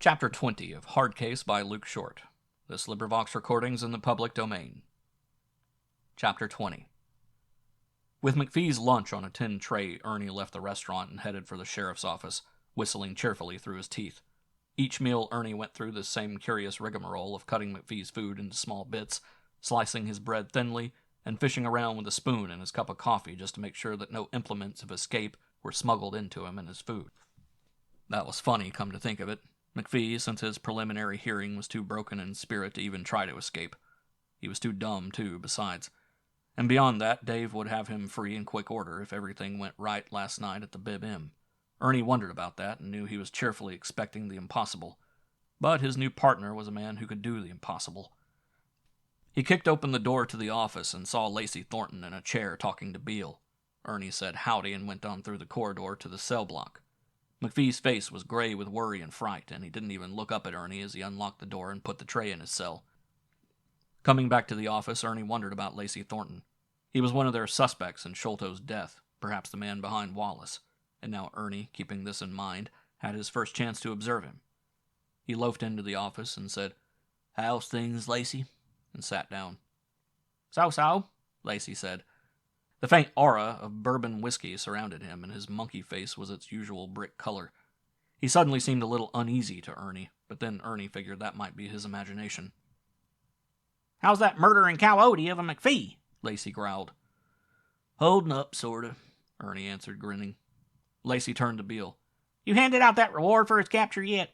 Chapter 20 of Hardcase by Luke Short. This LibriVox recording's in the public domain. Chapter 20. With McPhee's lunch on a tin tray, Ernie left the restaurant and headed for the sheriff's office, whistling cheerfully through his teeth. Each meal, Ernie went through the same curious rigmarole of cutting McPhee's food into small bits, slicing his bread thinly, and fishing around with a spoon in his cup of coffee just to make sure that no implements of escape were smuggled into him and his food. That was funny, come to think of it. McPhee, since his preliminary hearing, was too broken in spirit to even try to escape. He was too dumb, too, besides. And beyond that, Dave would have him free in quick order if everything went right last night at the Bib Inn. Ernie wondered about that and knew he was cheerfully expecting the impossible. But his new partner was a man who could do the impossible. He kicked open the door to the office and saw Lacey Thornton in a chair talking to Beale. Ernie said howdy and went on through the corridor to the cell block. McPhee's face was gray with worry and fright, and he didn't even look up at Ernie as he unlocked the door and put the tray in his cell. Coming back to the office, Ernie wondered about Lacey Thornton. He was one of their suspects in Sholto's death, perhaps the man behind Wallace, and now Ernie, keeping this in mind, had his first chance to observe him. He loafed into the office and said, "How's things, Lacey?" and sat down. "So-so," Lacey said. The faint aura of bourbon whiskey surrounded him, and his monkey face was its usual brick color. He suddenly seemed a little uneasy to Ernie, but then Ernie figured that might be his imagination. "How's that murdering coyote of a McPhee?" Lacey growled. "Holding up, sorta," Ernie answered, grinning. Lacey turned to Beale. "You handed out that reward for his capture yet?"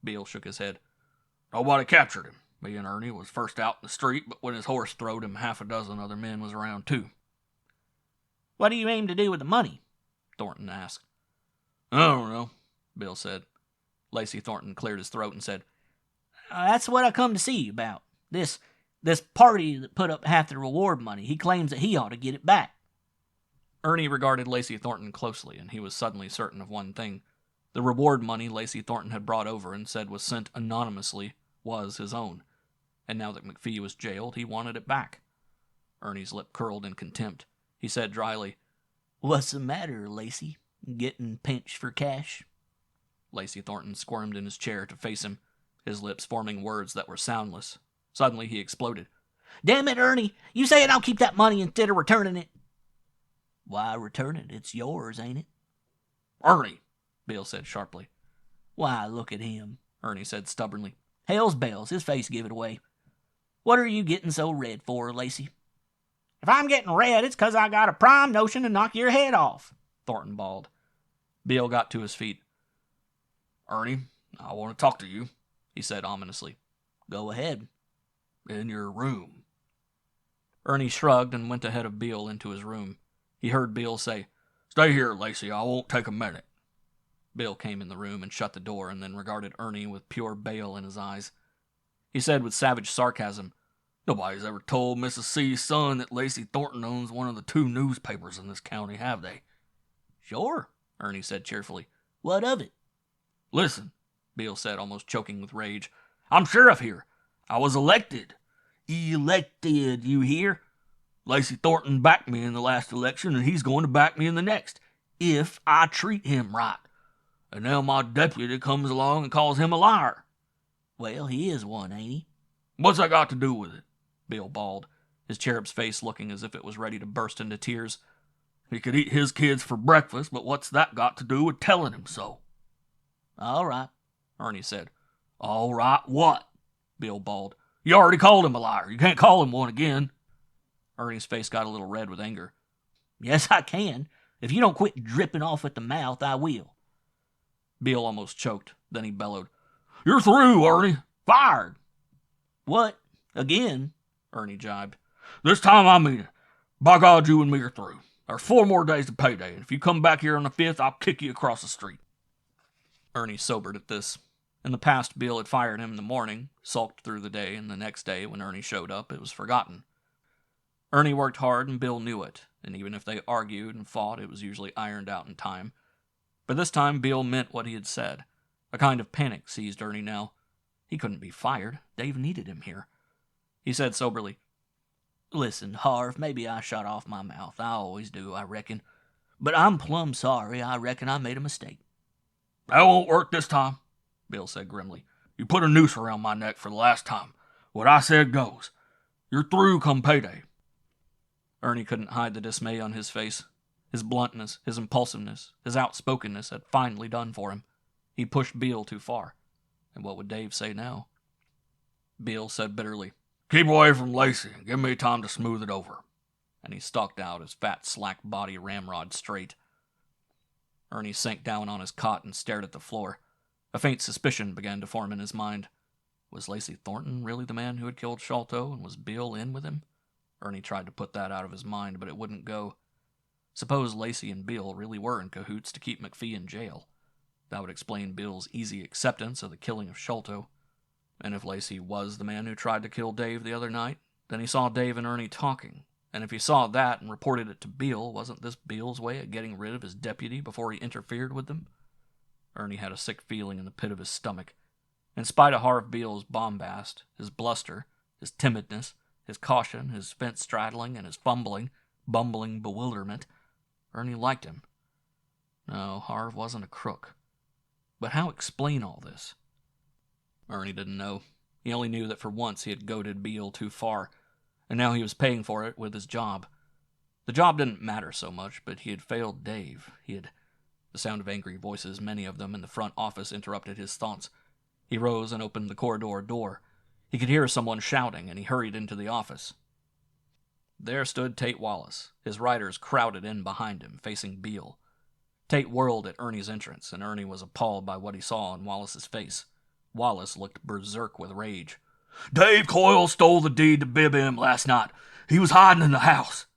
Beale shook his head. "Nobody captured him. Me and Ernie was first out in the street, but when his horse throwed him, half a dozen other men was around too." "What do you aim to do with the money?" Thornton asked. "I don't know," Bill said. Lacey Thornton cleared his throat and said, "That's what I come to see you about. This party that put up half the reward money, he claims that he ought to get it back." Ernie regarded Lacey Thornton closely, and he was suddenly certain of one thing. The reward money Lacey Thornton had brought over and said was sent anonymously was his own. And now that McPhee was jailed, he wanted it back. Ernie's lip curled in contempt. He said dryly, "What's the matter, Lacey? Getting pinched for cash?" Lacey Thornton squirmed in his chair to face him, his lips forming words that were soundless. Suddenly he exploded. "Damn it, Ernie! You saying I'll keep that money instead of returning it?" "Why return it? It's yours, ain't it?" "Ernie!" Bill said sharply. "Why, look at him," Ernie said stubbornly. "Hell's bells, his face give it away. What are you getting so red for, Lacey?" "If I'm getting red, it's 'cause I got a prime notion to knock your head off," Thornton bawled. Bill got to his feet. "Ernie, I want to talk to you," he said ominously. "Go ahead." "In your room." Ernie shrugged and went ahead of Bill into his room. He heard Bill say, "Stay here, Lacey, I won't take a minute." Bill came in the room and shut the door and then regarded Ernie with pure bale in his eyes. He said with savage sarcasm, "Nobody's ever told Mrs. C's son that Lacey Thornton owns one of the 2 newspapers in this county, have they?" "Sure," Ernie said cheerfully. "What of it?" "Listen," Bill said, almost choking with rage. "I'm sheriff here. I was elected." "Elected, you hear? Lacey Thornton backed me in the last election, and he's going to back me in the next, if I treat him right. And now my deputy comes along and calls him a liar." "Well, he is one, ain't he?" "What's that got to do with it?" Bill bawled, his cherub's face looking as if it was ready to burst into tears. "He could eat his kids for breakfast, but what's that got to do with telling him so?" "All right," Ernie said. "All right what?" Bill bawled. "You already called him a liar. You can't call him one again." Ernie's face got a little red with anger. "Yes, I can. If you don't quit dripping off at the mouth, I will." Bill almost choked. Then he bellowed, "You're through, Ernie. Fired." "What? Again?" Ernie jibed. "This time I mean it. By God, you and me are through. There's 4 more days to payday, and if you come back here on the 5th, I'll kick you across the street." Ernie sobered at this. In the past, Bill had fired him in the morning, sulked through the day, and the next day, when Ernie showed up, it was forgotten. Ernie worked hard, and Bill knew it, and even if they argued and fought, it was usually ironed out in time. But this time, Bill meant what he had said. A kind of panic seized Ernie now. He couldn't be fired. Dave needed him here. He said soberly, "Listen, Harv, maybe I shot off my mouth. I always do, I reckon. But I'm plumb sorry. I reckon I made a mistake." "That won't work this time," Bill said grimly. "You put a noose around my neck for the last time. What I said goes. You're through come payday." Ernie couldn't hide the dismay on his face. His bluntness, his impulsiveness, his outspokenness had finally done for him. He pushed Beale too far. And what would Dave say now? Beale said bitterly, "Keep away from Lacey and give me time to smooth it over." And he stalked out, his fat, slack body ramrod straight. Ernie sank down on his cot and stared at the floor. A faint suspicion began to form in his mind. Was Lacey Thornton really the man who had killed Sholto, and was Beale in with him? Ernie tried to put that out of his mind, but it wouldn't go. Suppose Lacey and Beale really were in cahoots to keep McPhee in jail. That would explain Beale's easy acceptance of the killing of Sholto. And if Lacey was the man who tried to kill Dave the other night, then he saw Dave and Ernie talking. And if he saw that and reported it to Beale, wasn't this Beale's way of getting rid of his deputy before he interfered with them? Ernie had a sick feeling in the pit of his stomach. In spite of Harv Beale's bombast, his bluster, his timidness, his caution, his fence-straddling, and his bumbling bewilderment, Ernie liked him. No, Harv wasn't a crook. But how explain all this? Ernie didn't know. He only knew that for once he had goaded Beale too far, and now he was paying for it with his job. The job didn't matter so much, but he had failed Dave. The sound of angry voices, many of them in the front office, interrupted his thoughts. He rose and opened the corridor door. He could hear someone shouting, and he hurried into the office. There stood Tate Wallace, his riders crowded in behind him, facing Beale. Tate whirled at Ernie's entrance, and Ernie was appalled by what he saw on Wallace's face. Wallace looked berserk with rage. "Dave Coyle stole the deed to Bib M last night. He was hiding in the house."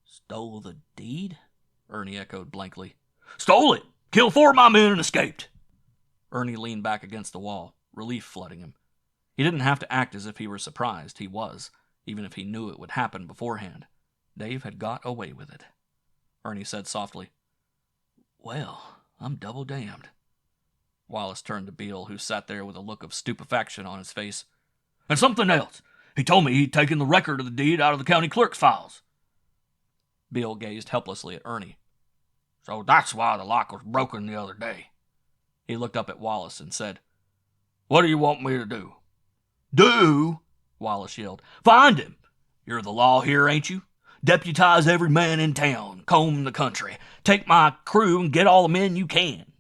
"Stole the deed?" Ernie echoed blankly. "Stole it! Killed 4 of my men and escaped." Ernie leaned back against the wall, relief flooding him. He didn't have to act as if he were surprised. He was, even if he knew it would happen beforehand. Dave had got away with it. Ernie said softly, "Well, I'm double damned." Wallace turned to Beale, who sat there with a look of stupefaction on his face. "And something else. He told me he'd taken the record of the deed out of the county clerk's files." Beale gazed helplessly at Ernie. "So that's why the lock was broken the other day." He looked up at Wallace and said, "What do you want me to do?" "Do?" Wallace yelled. "Find him. You're the law here, ain't you? Deputize every man in town, comb the country, take my crew and get all the men you can."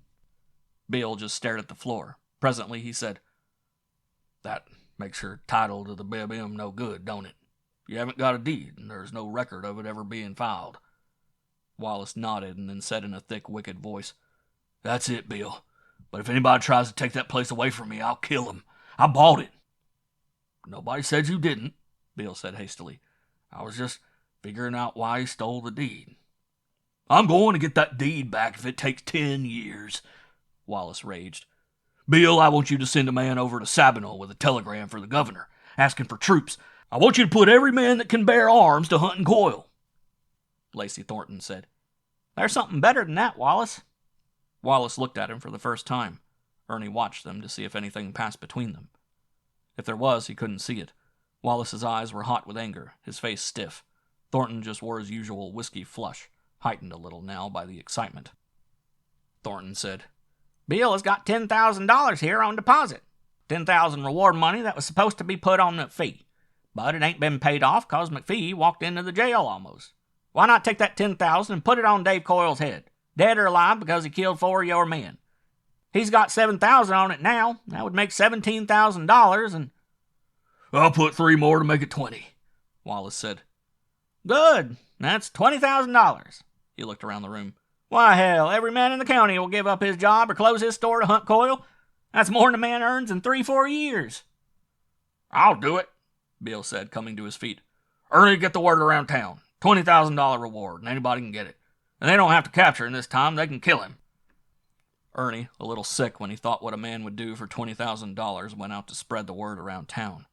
Beale just stared at the floor. Presently he said, "That makes your title to the Bib M no good, don't it? You haven't got a deed, and there's no record of it ever being filed." Wallace nodded and then said in a thick, wicked voice, "That's it, Beale. But if anybody tries to take that place away from me, I'll kill him. I bought it." "Nobody said you didn't," Beale said hastily. "I was just figuring out why he stole the deed." "I'm going to get that deed back if it takes 10 years, Wallace raged. "Beale, I want you to send a man over to Sabinal with a telegram for the governor, asking for troops. I want you to put every man that can bear arms to hunting Coyle." Lacey Thornton said, "There's something better than that, Wallace." Wallace looked at him for the first time. Ernie watched them to see if anything passed between them. If there was, he couldn't see it. Wallace's eyes were hot with anger, his face stiff. Thornton just wore his usual whiskey flush, heightened a little now by the excitement. Thornton said, "Beale has got $10,000 here on deposit. $10,000 reward money that was supposed to be put on McPhee. But it ain't been paid off because McPhee walked into the jail almost. Why not take that $10,000 and put it on Dave Coyle's head, dead or alive, because he killed 4 of your men? He's got $7,000 on it now. That would make $17,000, and—" "I'll put 3 more to make it 20, Wallace said. "Good. That's $20,000. He looked around the room. "Why, hell, every man in the county will give up his job or close his store to hunt Coyle. That's more than a man earns in 3-4 years. "I'll do it," Beale said, coming to his feet. "Ernie, get the word around town. $20,000 reward, and anybody can get it. And they don't have to capture him this time. They can kill him." Ernie, a little sick when he thought what a man would do for $20,000, went out to spread the word around town.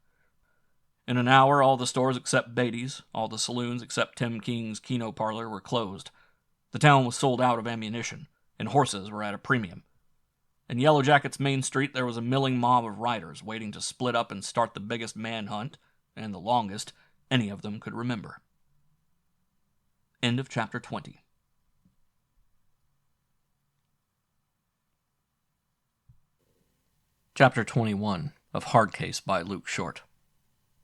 In an hour, all the stores except Beatty's, all the saloons except Tim King's Keno Parlor were closed. The town was sold out of ammunition, and horses were at a premium. In Yellow Jacket's main street, there was a milling mob of riders waiting to split up and start the biggest manhunt, and the longest, any of them could remember. End of chapter 20. Chapter 21 of Hardcase by Luke Short.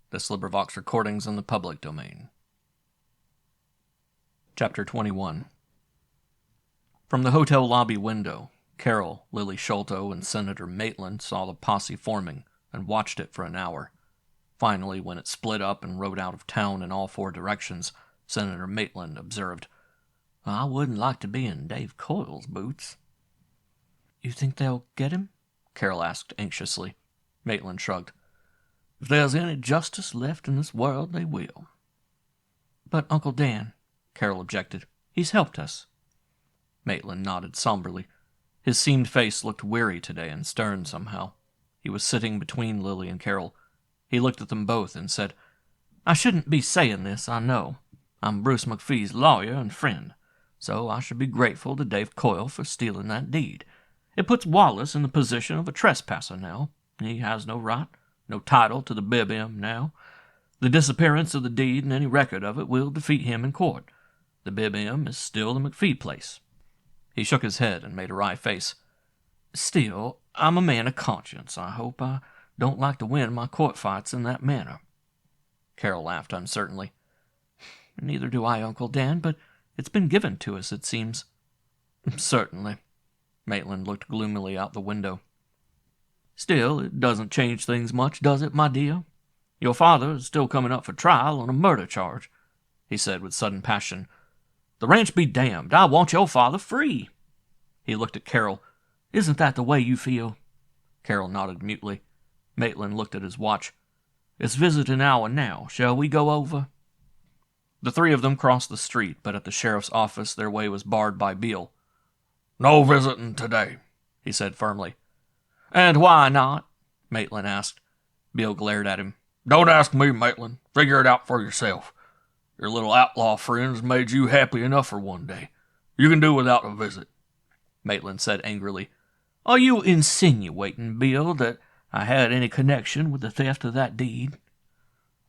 This LibriVox recording's in the public domain. Chapter 21. From the hotel lobby window, Carol, Lily Sholto, and Senator Maitland saw the posse forming and watched it for an hour. Finally, when it split up and rode out of town in all four directions, Senator Maitland observed, "I wouldn't like to be in Dave Coyle's boots." "You think they'll get him?" Carol asked anxiously. Maitland shrugged. "If there's any justice left in this world, they will." "But Uncle Dan," Carol objected. "He's helped us." Maitland nodded somberly. His seamed face looked weary today and stern somehow. He was sitting between Lily and Carol. He looked at them both and said, "I shouldn't be saying this, I know. I'm Bruce McPhee's lawyer and friend, so I should be grateful to Dave Coyle for stealing that deed. It puts Wallace in the position of a trespasser now. He has no right, no title to the Bib-Im now. The disappearance of the deed and any record of it will defeat him in court. The Bib-Im is still the McPhee place." He shook his head and made a wry face. "Still, I'm a man of conscience. I hope I don't like to win my court fights in that manner." Carol laughed uncertainly. "Neither do I, Uncle Dan, but it's been given to us, it seems." "Certainly." Maitland looked gloomily out the window. "Still, it doesn't change things much, does it, my dear? Your father is still coming up for trial on a murder charge," he said with sudden passion. "The ranch be damned. I want your father free." He looked at Carol. "Isn't that the way you feel?" Carol nodded mutely. Maitland looked at his watch. "It's visiting hour now. Shall we go over?" The three of them crossed the street, but at the sheriff's office their way was barred by Beale. "No visiting today," he said firmly. "And why not?" Maitland asked. Beale glared at him. "Don't ask me, Maitland. Figure it out for yourself. Your little outlaw friends made you happy enough for one day. You can do without a visit." Maitland said angrily, "Are you insinuating, Beale, that I had any connection with the theft of that deed?"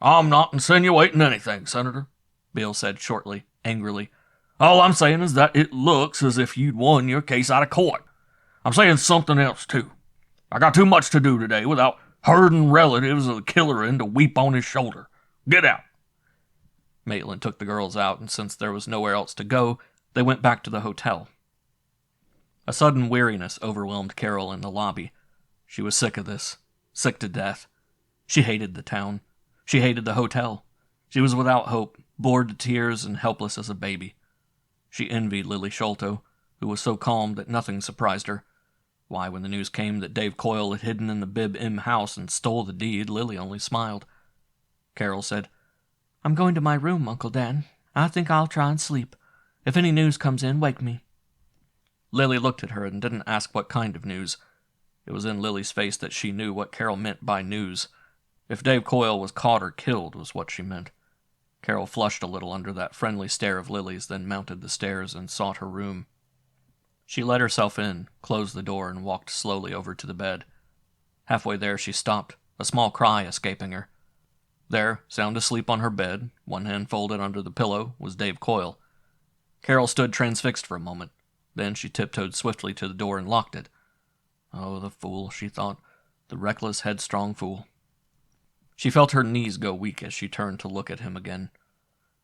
"I'm not insinuating anything, Senator," Beale said shortly, angrily. "All I'm saying is that it looks as if you'd won your case out of court. I'm saying something else, too. I got too much to do today without herding relatives of the killer in to weep on his shoulder. Get out." Maitland took the girls out, and since there was nowhere else to go, they went back to the hotel. A sudden weariness overwhelmed Carol in the lobby. She was sick of this, sick to death. She hated the town. She hated the hotel. She was without hope, bored to tears, and helpless as a baby. She envied Lily Sholto, who was so calm that nothing surprised her. Why, when the news came that Dave Coyle had hidden in the Bib-Im house and stole the deed, Lily only smiled. Carol said, "I'm going to my room, Uncle Dan. I think I'll try and sleep. If any news comes in, wake me." Lily looked at her and didn't ask what kind of news. It was in Lily's face that she knew what Carol meant by news. If Dave Coyle was caught or killed was what she meant. Carol flushed a little under that friendly stare of Lily's, then mounted the stairs and sought her room. She let herself in, closed the door, and walked slowly over to the bed. Halfway there she stopped, a small cry escaping her. There, sound asleep on her bed, one hand folded under the pillow, was Dave Coyle. Carol stood transfixed for a moment. Then she tiptoed swiftly to the door and locked it. Oh, the fool, she thought. The reckless, headstrong fool. She felt her knees go weak as she turned to look at him again.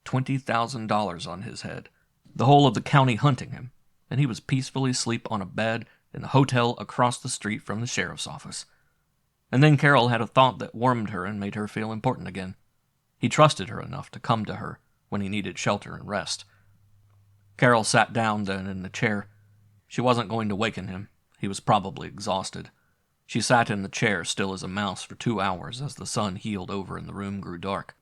$20,000 on his head. The whole of the county hunting him. And he was peacefully asleep on a bed in the hotel across the street from the sheriff's office. And then Carol had a thought that warmed her and made her feel important again. He trusted her enough to come to her when he needed shelter and rest. Carol sat down then in the chair. She wasn't going to waken him. He was probably exhausted. She sat in the chair still as a mouse for 2 hours as the sun heeled over and the room grew dark.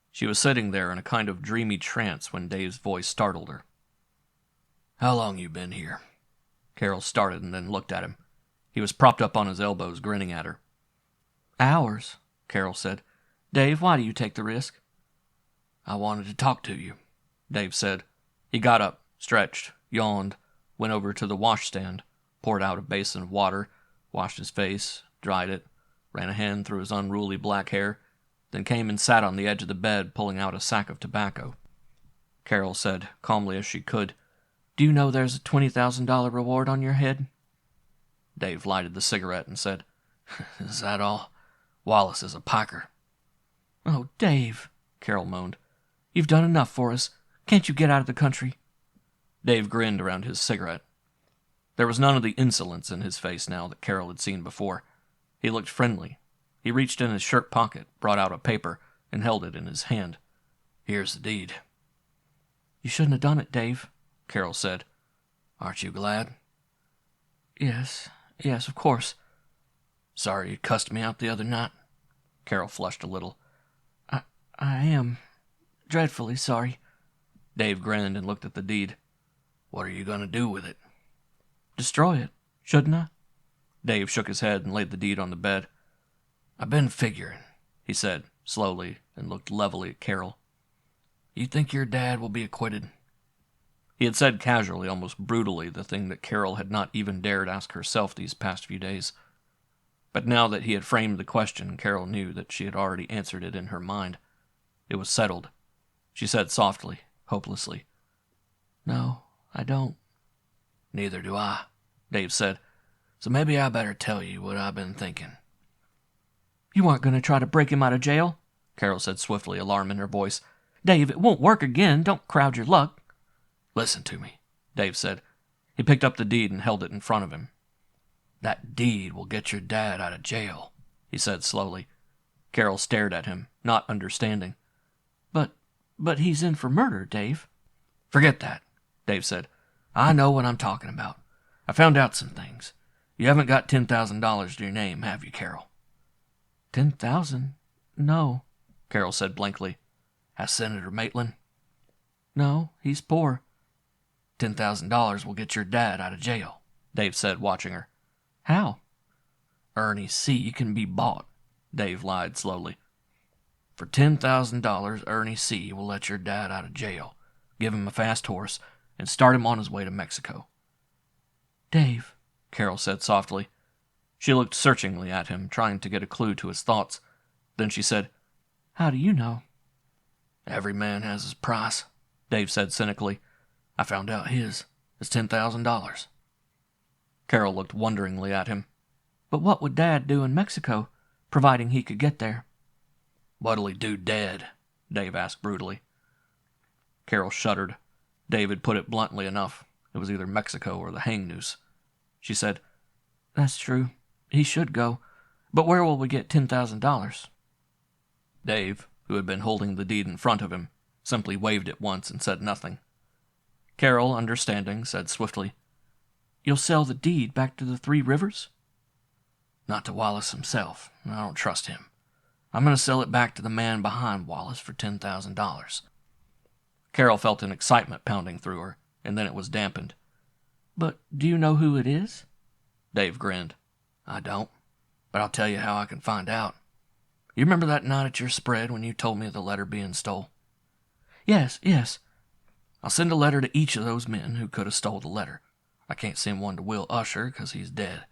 She was sitting there in a kind of dreamy trance when Dave's voice startled her. "How long you been here?" Carol started and then looked at him. He was propped up on his elbows, grinning at her. "Hours," Carol said. "Dave, why do you take the risk?" "I wanted to talk to you," Dave said. He got up, stretched, yawned, went over to the washstand, poured out a basin of water, washed his face, dried it, ran a hand through his unruly black hair, then came and sat on the edge of the bed, pulling out a sack of tobacco. Carol said, calmly as she could, "Do you know there's a $20,000 reward on your head?" Dave lighted the cigarette and said, "Is that all? Wallace is a piker." "Oh, Dave," Carol moaned. "You've done enough for us. Can't you get out of the country?" Dave grinned around his cigarette. There was none of the insolence in his face now that Carol had seen before. He looked friendly. He reached in his shirt pocket, brought out a paper, and held it in his hand. "Here's the deed." "You shouldn't have done it, Dave," Carol said. "Aren't you glad?" Yes, of course." "Sorry you cussed me out the other night?" Carol flushed a little. I am dreadfully sorry." Dave grinned and looked at the deed. "What are you going to do with it?" "Destroy it, shouldn't I?" Dave shook his head and laid the deed on the bed. "I've been figuring," he said, slowly, and looked levelly at Carol. "You think your dad will be acquitted?" He had said casually, almost brutally, the thing that Carol had not even dared ask herself these past few days. But now that he had framed the question, Carol knew that she had already answered it in her mind. It was settled. She said softly, hopelessly, "No, I don't." "Neither do I," Dave said. "So maybe I better tell you what I've been thinking." "You aren't going to try to break him out of jail?" Carol said swiftly, alarm in her voice. "Dave, it won't work again. Don't crowd your luck." "Listen to me," Dave said. He picked up the deed and held it in front of him. "That deed will get your dad out of jail," he said slowly. Carol stared at him, not understanding. But he's in for murder, Dave." "Forget that," Dave said. "I know what I'm talking about. I found out some things. You haven't got $10,000 to your name, have you, Carol?" $10,000? No," Carol said blankly. "Has Senator Maitland?" "No, he's poor." $10,000 will get your dad out of jail," Dave said, watching her. "How?" "Ernie C. can be bought," Dave lied slowly. "For $10,000, Ernie C. will let your dad out of jail, give him a fast horse, and start him on his way to Mexico." "Dave," Carol said softly. She looked searchingly at him, trying to get a clue to his thoughts. Then she said, "How do you know?" "Every man has his price," Dave said cynically. "I found out his. It's $10,000. Carol looked wonderingly at him. "But what would Dad do in Mexico, providing he could get there?" "What'll he do dead?" Dave asked brutally. Carol shuddered. Dave had put it bluntly enough. It was either Mexico or the hang noose. She said, "That's true. He should go. But where will we get $10,000? Dave, who had been holding the deed in front of him, simply waved it once and said nothing. Carol, understanding, said swiftly, "You'll sell the deed back to the Three Rivers?" "Not to Wallace himself. I don't trust him. I'm going to sell it back to the man behind Wallace for $10,000. Carol felt an excitement pounding through her, and then it was dampened. "But do you know who it is?" Dave grinned. "I don't, but I'll tell you how I can find out. You remember that night at your spread when you told me of the letter being stole?" Yes. "I'll send a letter to each of those men who could have stole the letter. I can't send one to Will Usher because he's dead.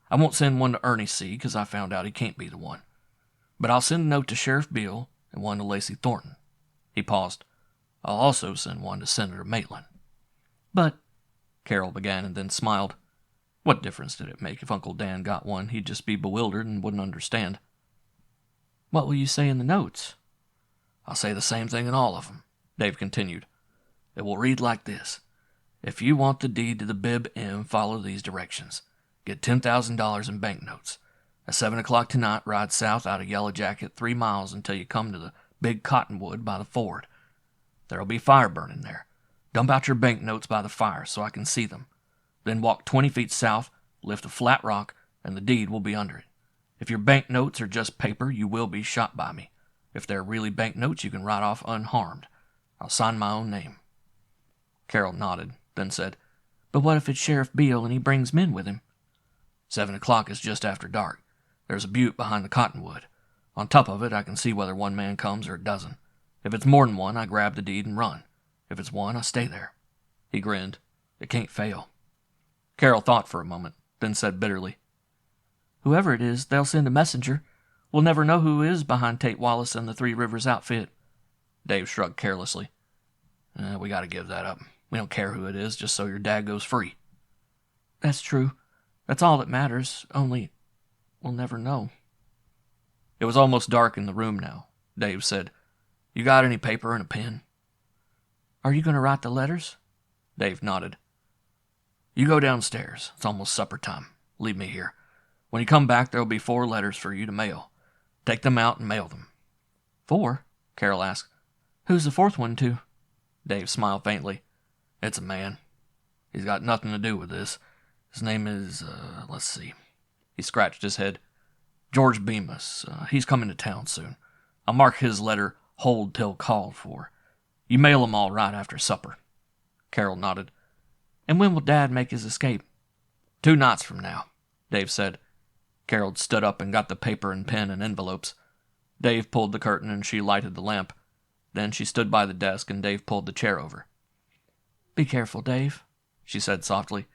I won't send one to Ernie C. because I found out he can't be the one. But I'll send a note to Sheriff Beale and one to Lacey Thornton." He paused. "I'll also send one to Senator Maitland." "But," Carol began and then smiled. What difference did it make if Uncle Dan got one? He'd just be bewildered and wouldn't understand. "What will you say in the notes?" "I'll say the same thing in all of them," Dave continued. "It will read like this. If you want the deed to the Bib M, follow these directions. Get $10,000 in banknotes. At 7 o'clock tonight, ride south out of Yellow Jacket 3 miles until you come to the big cottonwood by the ford. There'll be fire burning there. Dump out your banknotes by the fire so I can see them. Then walk 20 feet south, lift a flat rock, and the deed will be under it. If your banknotes are just paper, you will be shot by me. If they're really banknotes, you can ride off unharmed. I'll sign my own name." Carol nodded, then said, "But what if it's Sheriff Beale and he brings men with him?" 7 o'clock is just after dark. There's a butte behind the cottonwood. On top of it, I can see whether one man comes or a dozen. If it's more than one, I grab the deed and run. If it's one, I stay there." He grinned. "It can't fail." Carol thought for a moment, then said bitterly, "Whoever it is, they'll send a messenger. We'll never know who is behind Tate Wallace and the Three Rivers outfit." Dave shrugged carelessly. We got to give that up. We don't care who it is, just so your dad goes free." "That's true. That's all that matters, only we'll never know. It was almost dark in the room now. Dave said, "You got any paper and a pen?" Are you going to write the letters? Dave nodded. "You go downstairs. It's almost supper time. Leave me here. When you come back, there'll be 4 letters for you to mail. Take them out and mail them." 4? Carol asked. Who's the 4th one to? Dave smiled faintly. "It's a man. He's got nothing to do with this. His name is, let's see." He scratched his head. "George Bemis. He's coming to town soon. I'll mark his letter, hold till called for. You mail 'em all right after supper." Carol nodded. And when will Dad make his escape? 2 nights from now," Dave said. Carol stood up and got the paper and pen and envelopes. Dave pulled the curtain and she lighted the lamp. Then she stood by the desk and Dave pulled the chair over. Be careful, Dave, she said softly.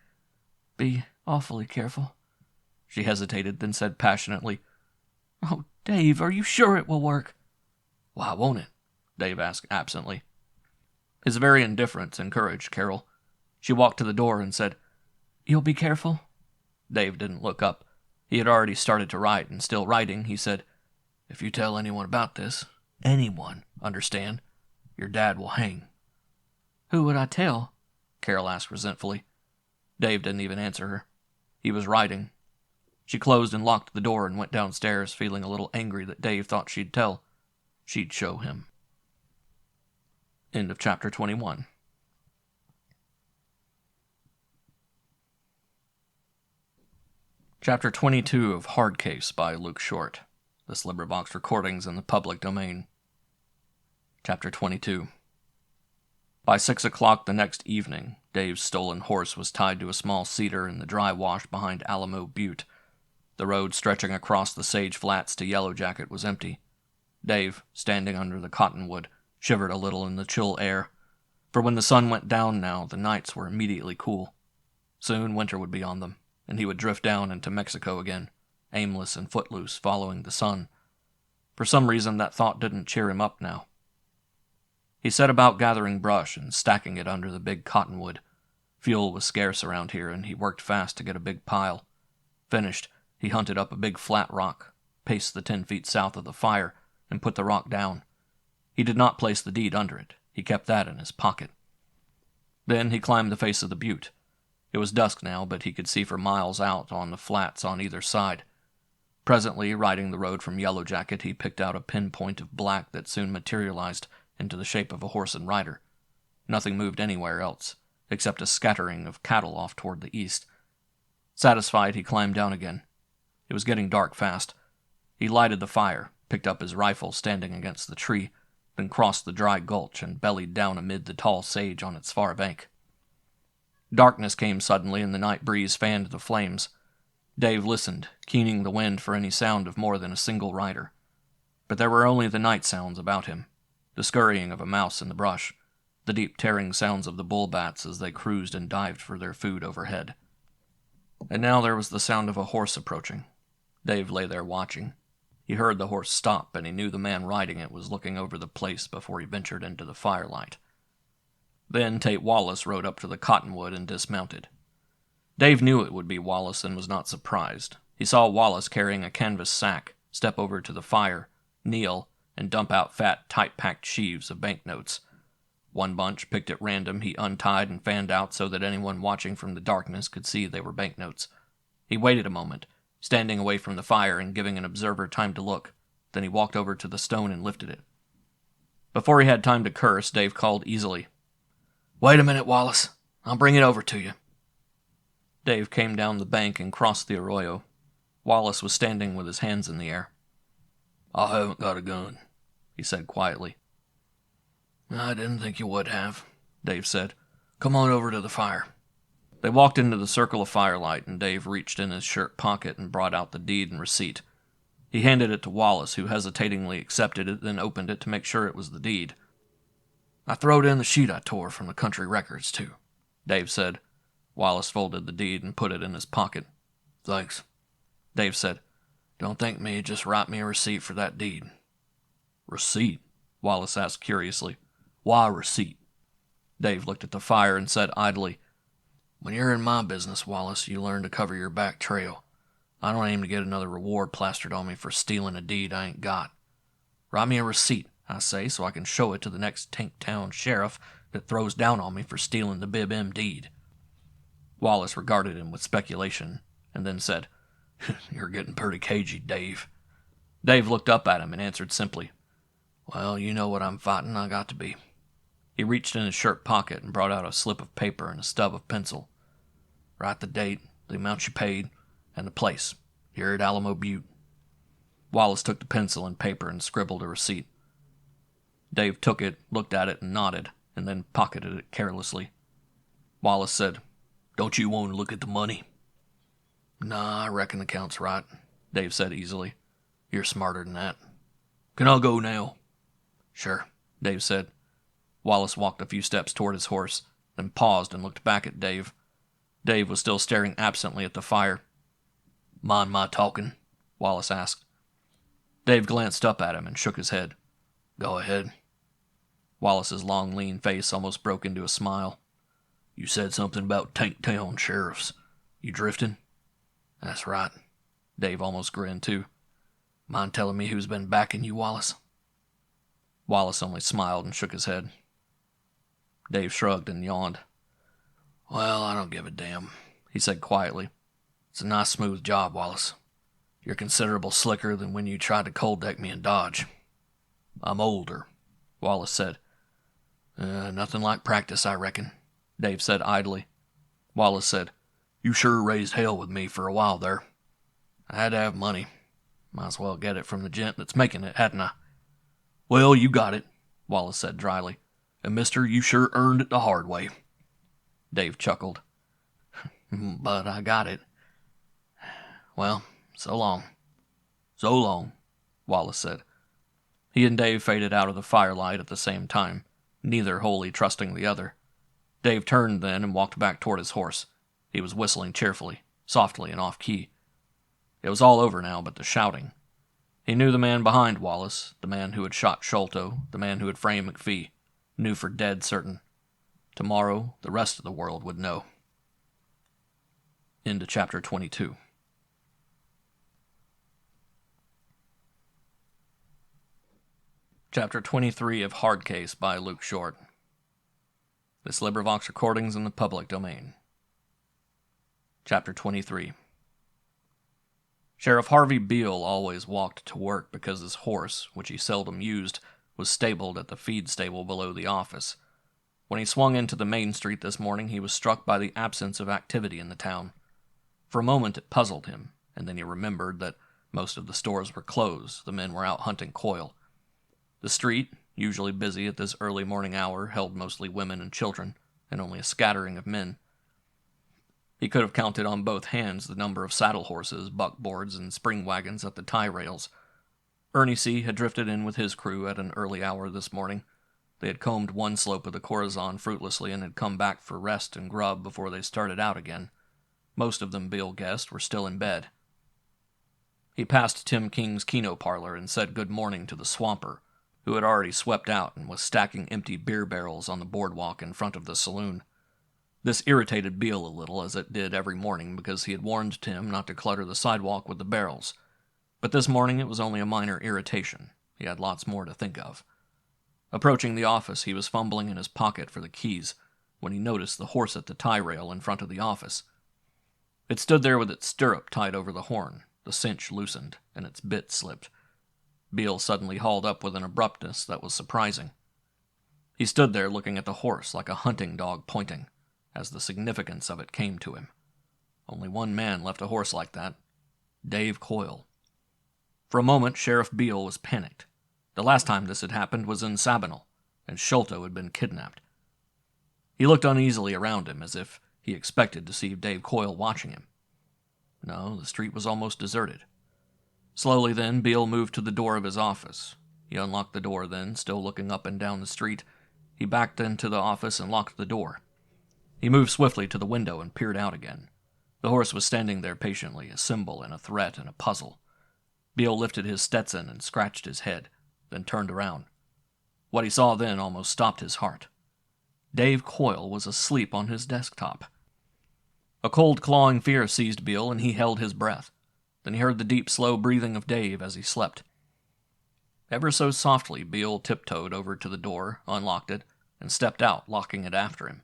Be awfully careful. She hesitated, then said passionately, "Oh, Dave, are you sure it will work?" "Why won't it?" Dave asked absently. His very indifference encouraged Carol. She walked to the door and said, "You'll be careful?" Dave didn't look up. He had already started to write, and still writing, he said, "If you tell anyone about this, anyone, understand, your dad will hang." "Who would I tell?" Carol asked resentfully. Dave didn't even answer her. He was writing. She closed and locked the door and went downstairs, feeling a little angry that Dave thought she'd tell. She'd show him. End of chapter 21. Chapter 22 of Hard Case by Luke Short. This LibriVox recording's in the public domain. Chapter 22. By 6 o'clock the next evening, Dave's stolen horse was tied to a small cedar in the dry wash behind Alamo Butte. The road stretching across the sage flats to Yellow Jacket was empty. Dave, standing under the cottonwood, shivered a little in the chill air. For when the sun went down now, the nights were immediately cool. Soon winter would be on them, and he would drift down into Mexico again, aimless and footloose, following the sun. For some reason, that thought didn't cheer him up now. He set about gathering brush and stacking it under the big cottonwood. Fuel was scarce around here, and he worked fast to get a big pile. Finished, he hunted up a big flat rock, paced the 10 feet south of the fire, and put the rock down. He did not place the deed under it. He kept that in his pocket. Then he climbed the face of the butte. It was dusk now, but he could see for miles out on the flats on either side. Presently, riding the road from Yellow Jacket, he picked out a pinpoint of black that soon materialized into the shape of a horse and rider. Nothing moved anywhere else, except a scattering of cattle off toward the east. Satisfied, he climbed down again. It was getting dark fast. He lighted the fire, picked up his rifle standing against the tree, then crossed the dry gulch and bellied down amid the tall sage on its far bank. Darkness came suddenly, and the night breeze fanned the flames. Dave listened, keening the wind for any sound of more than a single rider. But there were only the night sounds about him, the scurrying of a mouse in the brush, the deep tearing sounds of the bull bats as they cruised and dived for their food overhead. And now there was the sound of a horse approaching. Dave lay there watching. He heard the horse stop, and he knew the man riding it was looking over the place before he ventured into the firelight. Then Tate Wallace rode up to the cottonwood and dismounted. Dave knew it would be Wallace and was not surprised. He saw Wallace carrying a canvas sack, step over to the fire, kneel, and dump out fat, tight-packed sheaves of banknotes. One bunch, picked at random, he untied and fanned out so that anyone watching from the darkness could see they were banknotes. He waited a moment, standing away from the fire and giving an observer time to look. Then he walked over to the stone and lifted it. Before he had time to curse, Dave called easily, "Wait a minute, Wallace. I'll bring it over to you." Dave came down the bank and crossed the arroyo. Wallace was standing with his hands in the air. "I haven't got a gun," he said quietly. "I didn't think you would have," Dave said. "Come on over to the fire." They walked into the circle of firelight, and Dave reached in his shirt pocket and brought out the deed and receipt. He handed it to Wallace, who hesitatingly accepted it, then opened it to make sure it was the deed. "I throwed in the sheet I tore from the country records, too," Dave said. Wallace folded the deed and put it in his pocket. "Thanks," Dave said. "Don't thank me, just write me a receipt for that deed." "Receipt?" Wallace asked curiously. "Why receipt?" Dave looked at the fire and said idly, When you're in my business, Wallace, you learn to cover your back trail. I don't aim to get another reward plastered on me for stealing a deed I ain't got. Write me a receipt, I say, so I can show it to the next Tank Town sheriff that throws down on me for stealing the Bib M deed. Wallace regarded him with speculation, and then said, You're getting pretty cagey, Dave. Dave looked up at him and answered simply, Well, you know what I'm fighting, I got to be. He reached in his shirt pocket and brought out a slip of paper and a stub of pencil. Write the date, the amount you paid, and the place. Here at Alamo Butte. Wallace took the pencil and paper and scribbled a receipt. Dave took it, looked at it, and nodded, and then pocketed it carelessly. Wallace said, Don't you want to look at the money? Nah, I reckon the count's right, Dave said easily. You're smarter than that. Can I go now? Sure, Dave said. Wallace walked a few steps toward his horse, then paused and looked back at Dave. Dave was still staring absently at the fire. Mind my talking? Wallace asked. Dave glanced up at him and shook his head. Go ahead. Wallace's long, lean face almost broke into a smile. You said something about Tank Town sheriffs. You drifting? That's right. Dave almost grinned, too. Mind telling me who's been backing you, Wallace? Wallace only smiled and shook his head. Dave shrugged and yawned. Well, I don't give a damn, he said quietly. It's a nice smooth job, Wallace. You're considerable slicker than when you tried to cold deck me in Dodge. I'm older, Wallace said. Nothing like practice, I reckon, Dave said idly. Wallace said, You sure raised hell with me for a while there. I had to have money. Might as well get it from the gent that's making it, hadn't I? Well, you got it, Wallace said dryly. And, mister, you sure earned it the hard way. Dave chuckled. But I got it. Well, so long. So long, Wallace said. He and Dave faded out of the firelight at the same time, neither wholly trusting the other. Dave turned then and walked back toward his horse. He was whistling cheerfully, softly and off-key. It was all over now but the shouting. He knew the man behind Wallace, the man who had shot Sholto, the man who had framed McPhee. Knew for dead certain. Tomorrow, the rest of the world would know. Into chapter 22. Chapter 23 of Hardcase by Luke Short. This LibriVox recording's in the public domain. Chapter 23. Sheriff Harvey Beale always walked to work because his horse, which he seldom used, was stabled at the feed stable below the office. When he swung into the main street this morning, he was struck by the absence of activity in the town. For a moment it puzzled him, and then he remembered that most of the stores were closed, the men were out hunting quail. The street, usually busy at this early morning hour, held mostly women and children, and only a scattering of men. He could have counted on both hands the number of saddle horses, buckboards, and spring wagons at the tie rails. Ernie C. had drifted in with his crew at an early hour this morning. They had combed one slope of the Corazon fruitlessly and had come back for rest and grub before they started out again. Most of them, Beale guessed, were still in bed. He passed Tim King's Keno parlor and said good morning to the swamper, who had already swept out and was stacking empty beer barrels on the boardwalk in front of the saloon. This irritated Beale a little, as it did every morning, because he had warned Tim not to clutter the sidewalk with the barrels. But this morning it was only a minor irritation. He had lots more to think of. Approaching the office, he was fumbling in his pocket for the keys when he noticed the horse at the tie rail in front of the office. It stood there with its stirrup tied over the horn, the cinch loosened, and its bit slipped. Beale suddenly hauled up with an abruptness that was surprising. He stood there looking at the horse like a hunting dog pointing, as the significance of it came to him. Only one man left a horse like that. Dave Coyle. For a moment, Sheriff Beale was panicked. The last time this had happened was in Sabinal, and Sholto had been kidnapped. He looked uneasily around him, as if he expected to see Dave Coyle watching him. No, the street was almost deserted. Slowly then, Beale moved to the door of his office. He unlocked the door then, still looking up and down the street. He backed into the office and locked the door. He moved swiftly to the window and peered out again. The horse was standing there patiently, a symbol and a threat and a puzzle. Beale lifted his Stetson and scratched his head, then turned around. What he saw then almost stopped his heart. Dave Coyle was asleep on his desktop. A cold, clawing fear seized Beale, and he held his breath. Then he heard the deep, slow breathing of Dave as he slept. Ever so softly, Beale tiptoed over to the door, unlocked it, and stepped out, locking it after him.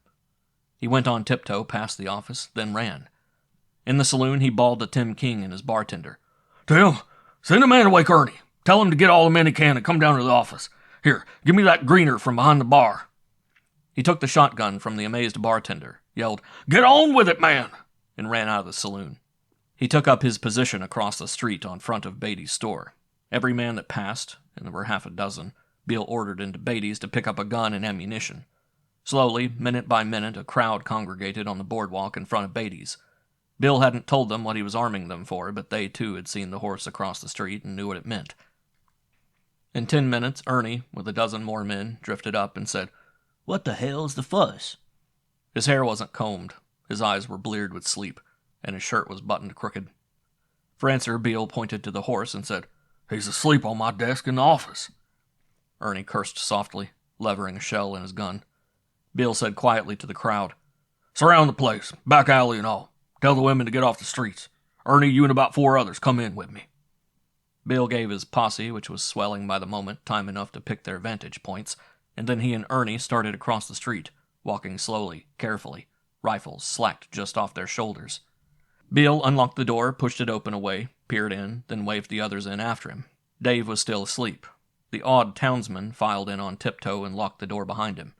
He went on tiptoe past the office, then ran. In the saloon, he bawled to Tim King and his bartender. "Tim, send a man to wake Ernie. Tell him to get all the men he can and come down to the office. Here, give me that greener from behind the bar." He took the shotgun from the amazed bartender, yelled, "Get on with it, man!" and ran out of the saloon. He took up his position across the street on front of Beatty's store. Every man that passed, and there were half a dozen, Beale ordered into Beatty's to pick up a gun and ammunition. Slowly, minute by minute, a crowd congregated on the boardwalk in front of Beatty's. Bill hadn't told them what he was arming them for, but they too had seen the horse across the street and knew what it meant. In 10 minutes, Ernie, with a dozen more men, drifted up and said, "What the hell's the fuss?" His hair wasn't combed, his eyes were bleared with sleep, and his shirt was buttoned crooked. For answer, Beale pointed to the horse and said, "He's asleep on my desk in the office." Ernie cursed softly, levering a shell in his gun. Beale said quietly to the crowd, "Surround the place, back alley and all. Tell the women to get off the streets. Ernie, you and about 4 others come in with me." Beale gave his posse, which was swelling by the moment, time enough to pick their vantage points, and then he and Ernie started across the street, walking slowly, carefully, rifles slacked just off their shoulders. Beale unlocked the door, pushed it open away, peered in, then waved the others in after him. Dave was still asleep. The odd townsman filed in on tiptoe and locked the door behind him.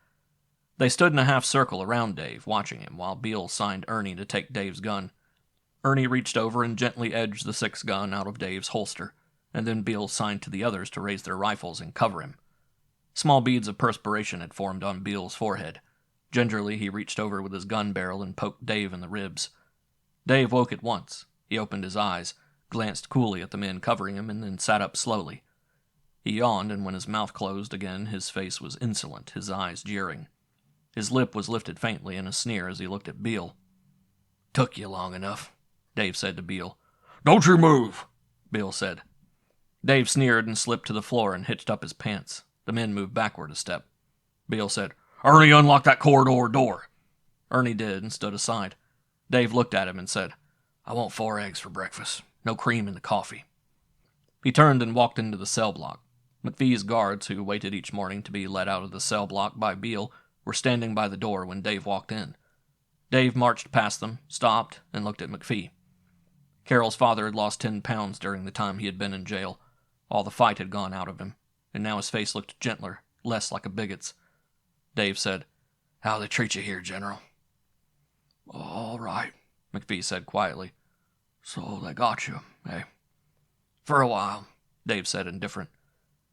They stood in a half circle around Dave, watching him, while Beale signed Ernie to take Dave's gun. Ernie reached over and gently edged the 6 gun out of Dave's holster, and then Beale signed to the others to raise their rifles and cover him. Small beads of perspiration had formed on Beale's forehead. Gingerly, he reached over with his gun barrel and poked Dave in the ribs. Dave woke at once. He opened his eyes, glanced coolly at the men covering him, and then sat up slowly. He yawned, and when his mouth closed again, his face was insolent, his eyes jeering. His lip was lifted faintly in a sneer as he looked at Beale. "Took you long enough," Dave said to Beale. "Don't you move," Beale said. Dave sneered and slipped to the floor and hitched up his pants. The men moved backward a step. Beale said, "Ernie, unlock that corridor door." Ernie did and stood aside. Dave looked at him and said, "I want 4 eggs for breakfast. No cream in the coffee." He turned and walked into the cell block. McPhee's guards, who waited each morning to be let out of the cell block by Beale, were standing by the door when Dave walked in. Dave marched past them, stopped, and looked at McPhee. Carol's father had lost 10 pounds during the time he had been in jail. All the fight had gone out of him, and now his face looked gentler, less like a bigot's. Dave said, "How they treat you here, General?" "All right," McPhee said quietly. "So they got you, eh?" "For a while," Dave said, indifferent.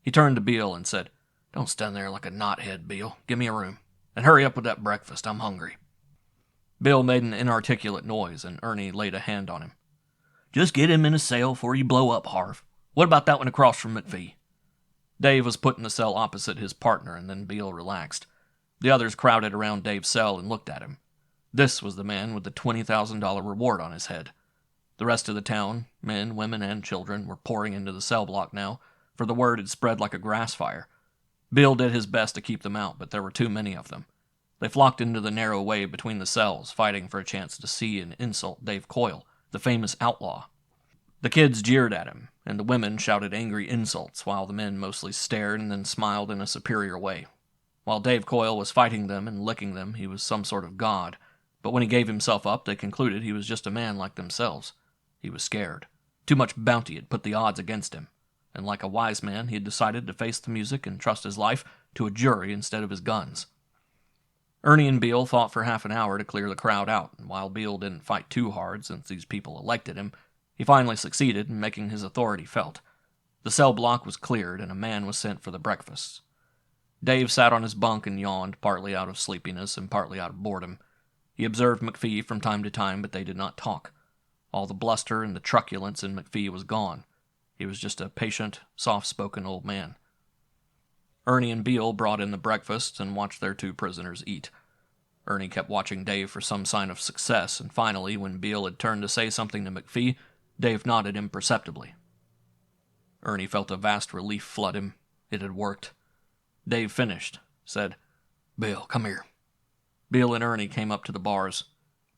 He turned to Beale and said, "Don't stand there like a knothead, Beale. Give me a room. And hurry up with that breakfast. I'm hungry." Beale made an inarticulate noise, and Ernie laid a hand on him. "Just get him in a cell before you blow up, Harv. What about that one across from McPhee?" Dave was put in the cell opposite his partner, and then Beale relaxed. The others crowded around Dave's cell and looked at him. This was the man with the $20,000 reward on his head. The rest of the town, men, women, and children, were pouring into the cell block now, for the word had spread like a grass fire. Beale did his best to keep them out, but there were too many of them. They flocked into the narrow way between the cells, fighting for a chance to see and insult Dave Coyle, the famous outlaw. The kids jeered at him, and the women shouted angry insults, while the men mostly stared and then smiled in a superior way. While Dave Coyle was fighting them and licking them, he was some sort of god, but when he gave himself up, they concluded he was just a man like themselves. He was scared. Too much bounty had put the odds against him, and like a wise man, he had decided to face the music and trust his life to a jury instead of his guns. Ernie and Beale fought for half an hour to clear the crowd out, and while Beale didn't fight too hard since these people elected him, he finally succeeded in making his authority felt. The cell block was cleared, and a man was sent for the breakfasts. Dave sat on his bunk and yawned, partly out of sleepiness and partly out of boredom. He observed McPhee from time to time, but they did not talk. All the bluster and the truculence in McPhee was gone. He was just a patient, soft-spoken old man. Ernie and Beale brought in the breakfast and watched their 2 prisoners eat. Ernie kept watching Dave for some sign of success, and finally, when Beale had turned to say something to McPhee, Dave nodded imperceptibly. Ernie felt a vast relief flood him. It had worked. Dave finished, said, "Beale, come here." Beale and Ernie came up to the bars.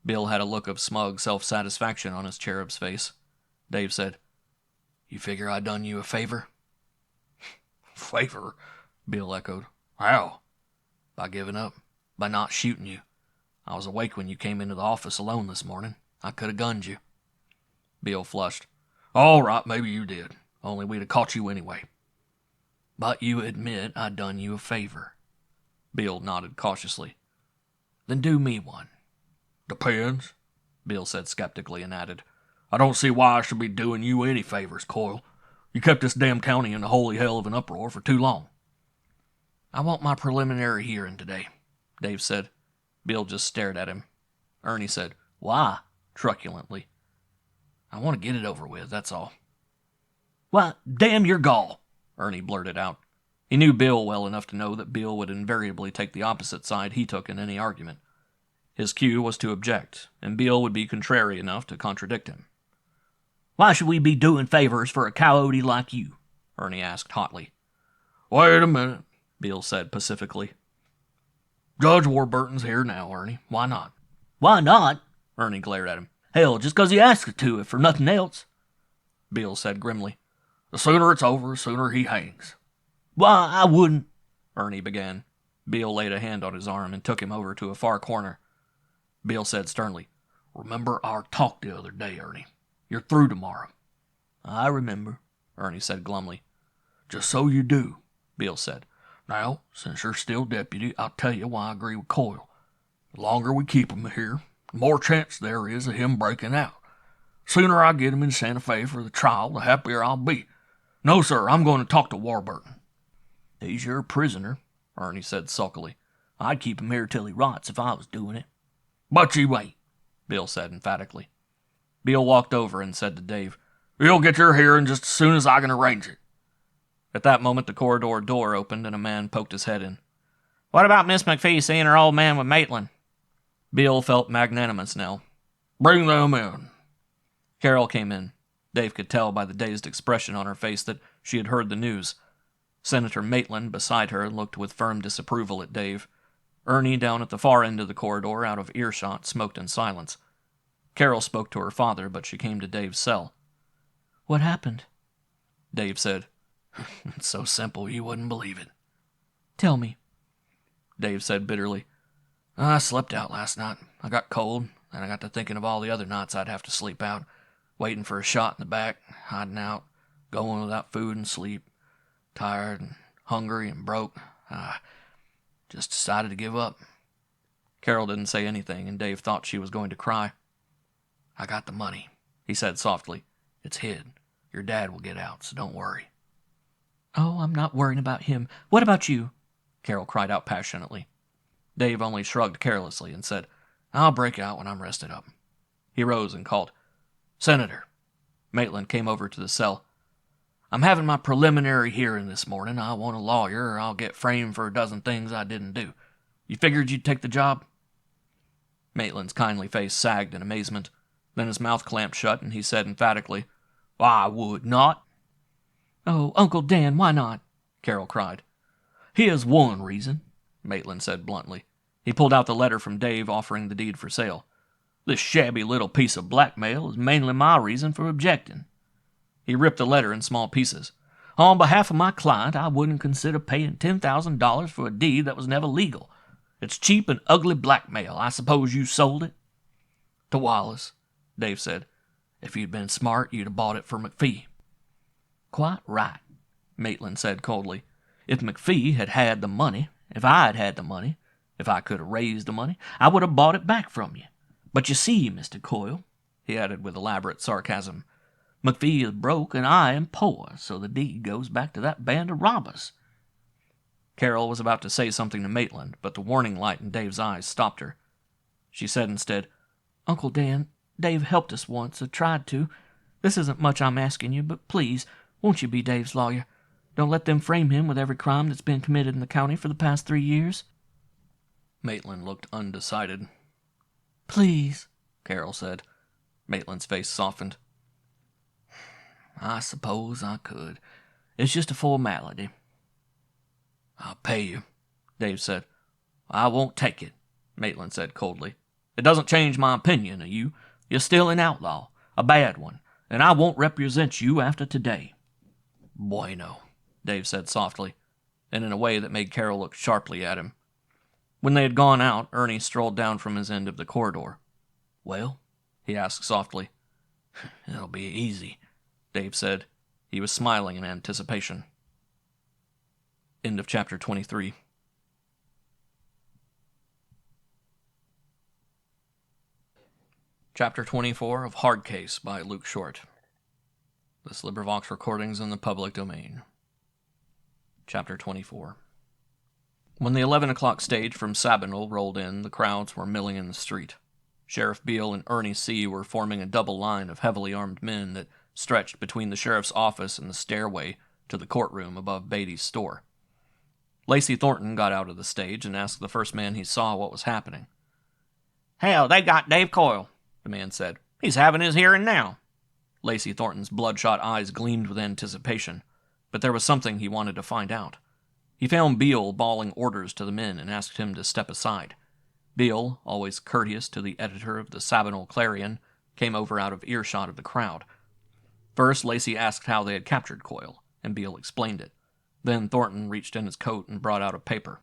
Bill had a look of smug self-satisfaction on his cherub's face. Dave said, "You figure I done you a favor?" "Favor?" Bill echoed. "How?" "By giving up. By not shooting you. I was awake when you came into the office alone this morning. I could have gunned you." Bill flushed. "All right, maybe you did. Only we'd have caught you anyway." "But you admit I done you a favor." Bill nodded cautiously. "Then do me one." "Depends," Bill said skeptically and added, "I don't see why I should be doing you any favors, Coyle. You kept this damn county in the holy hell of an uproar for too long." "I want my preliminary hearing today," Dave said. Bill just stared at him. Ernie said, "Why?" truculently. "I want to get it over with, that's all." "Why, damn your gall," Ernie blurted out. He knew Bill well enough to know that Bill would invariably take the opposite side he took in any argument. His cue was to object, and Bill would be contrary enough to contradict him. "Why should we be doing favors for a coyote like you?" Ernie asked hotly. "Wait a minute," Bill said pacifically. "Judge Warburton's here now, Ernie. Why not?" "Why not?" Ernie glared at him. "Hell, just 'cause he asked to, if for nothing else." Bill said grimly, "The sooner it's over, the sooner he hangs." "Why, I wouldn't—" Ernie began. Bill laid a hand on his arm and took him over to a far corner. Bill said sternly, "Remember our talk the other day, Ernie. You're through tomorrow." "I remember," Ernie said glumly. "Just so you do," Bill said. "Now, since you're still deputy, I'll tell you why I agree with Coyle. The longer we keep him here, the more chance there is of him breaking out. The sooner I get him in Santa Fe for the trial, the happier I'll be. No, sir, I'm going to talk to Warburton." "He's your prisoner," Ernie said sulkily. "I'd keep him here till he rots if I was doing it." "But you ain't," Bill said emphatically. Bill walked over and said to Dave, "You'll get your hearing just as soon as I can arrange it." At that moment, the corridor door opened and a man poked his head in. "What about Miss McPhee seeing her old man with Maitland?" Bill felt magnanimous now. "Bring them in." Carol came in. Dave could tell by the dazed expression on her face that she had heard the news. Senator Maitland, beside her, looked with firm disapproval at Dave. Ernie, down at the far end of the corridor, out of earshot, smoked in silence. Carol spoke to her father, but she came to Dave's cell. "What happened?" Dave said, "It's so simple you wouldn't believe it." "Tell me." Dave said bitterly, "I slept out last night. I got cold, and I got to thinking of all the other nights I'd have to sleep out, waiting for a shot in the back, hiding out, going without food and sleep, tired and hungry and broke. I just decided to give up." Carol didn't say anything, and Dave thought she was going to cry. "I got the money," he said softly. "It's hid. Your dad will get out, so don't worry." "Oh, I'm not worrying about him. What about you?" Carol cried out passionately. Dave only shrugged carelessly and said, "I'll break out when I'm rested up." He rose and called, "Senator." Maitland came over to the cell. "I'm having my preliminary hearing this morning. I want a lawyer or I'll get framed for a dozen things I didn't do. You figured you'd take the job?" Maitland's kindly face sagged in amazement. Then his mouth clamped shut and he said emphatically, "I would not." "Oh, Uncle Dan, why not?" Carol cried. "Here's one reason," Maitland said bluntly. He pulled out the letter from Dave offering the deed for sale. "This shabby little piece of blackmail is mainly my reason for objecting." He ripped the letter in small pieces. "On behalf of my client, I wouldn't consider paying $10,000 for a deed that was never legal. It's cheap and ugly blackmail. I suppose you sold it?" "To Wallace," Dave said. "If you'd been smart, you'd have bought it for McPhee." "Quite right," Maitland said coldly. "If McPhee had had the money, if I had had the money, if I could have raised the money, I would have bought it back from you. But you see, Mr. Coyle," he added with elaborate sarcasm, "McPhee is broke and I am poor, so the deed goes back to that band of robbers." Carol was about to say something to Maitland, but the warning light in Dave's eyes stopped her. She said instead, "Uncle Dan, Dave helped us once, or tried to. This isn't much I'm asking you, but please, won't you be Dave's lawyer? Don't let them frame him with every crime that's been committed in the county for the past 3 years." Maitland looked undecided. "Please," Carol said. Maitland's face softened. "I suppose I could. It's just a formality." "I'll pay you," Dave said. "I won't take it," Maitland said coldly. It doesn't change my opinion of you. You're still an outlaw, a bad one, and I won't represent you after today." "Bueno," Dave said softly, and in a way that made Carol look sharply at him. When they had gone out, Ernie strolled down from his end of the corridor. "Well?" he asked softly. "It'll be easy," Dave said. He was smiling in anticipation. End of chapter 23. Chapter 24 of Hard Case by Luke Short. This LibriVox recording's in the public domain. Chapter 24. When the 11 o'clock stage from Sabinal rolled in, the crowds were milling in the street. Sheriff Beale and Ernie C. were forming a double line of heavily armed men that stretched between the sheriff's office and the stairway to the courtroom above Beatty's store. Lacey Thornton got out of the stage and asked the first man he saw what was happening. "Hell, they got Dave Coyle," the man said. "He's having his hearing now." Lacey Thornton's bloodshot eyes gleamed with anticipation, but there was something he wanted to find out. He found Beale bawling orders to the men and asked him to step aside. Beale, always courteous to the editor of the Sabinal Clarion, came over out of earshot of the crowd. First, Lacey asked how they had captured Coyle, and Beale explained it. Then Thornton reached in his coat and brought out a paper.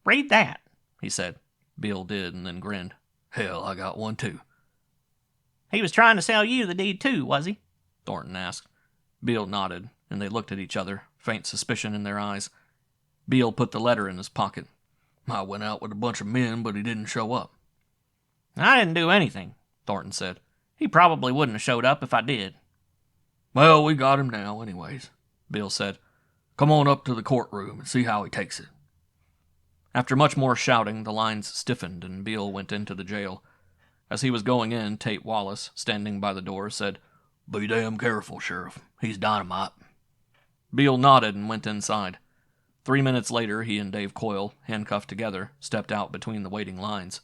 "Read that," he said. Beale did, and then grinned. "Hell, I got one too." "He was trying to sell you the deed too, was he?" Thornton asked. Beale nodded, and they looked at each other, faint suspicion in their eyes. Beale put the letter in his pocket. "I went out with a bunch of men, but he didn't show up." "I didn't do anything," Thornton said. "He probably wouldn't have showed up if I did." "Well, we got him now, anyways," Beale said. "Come on up to the courtroom and see how he takes it." After much more shouting, the lines stiffened and Beale went into the jail. As he was going in, Tate Wallace, standing by the door, said, "Be damn careful, Sheriff. He's dynamite." Beale nodded and went inside. 3 minutes later, he and Dave Coyle, handcuffed together, stepped out between the waiting lines.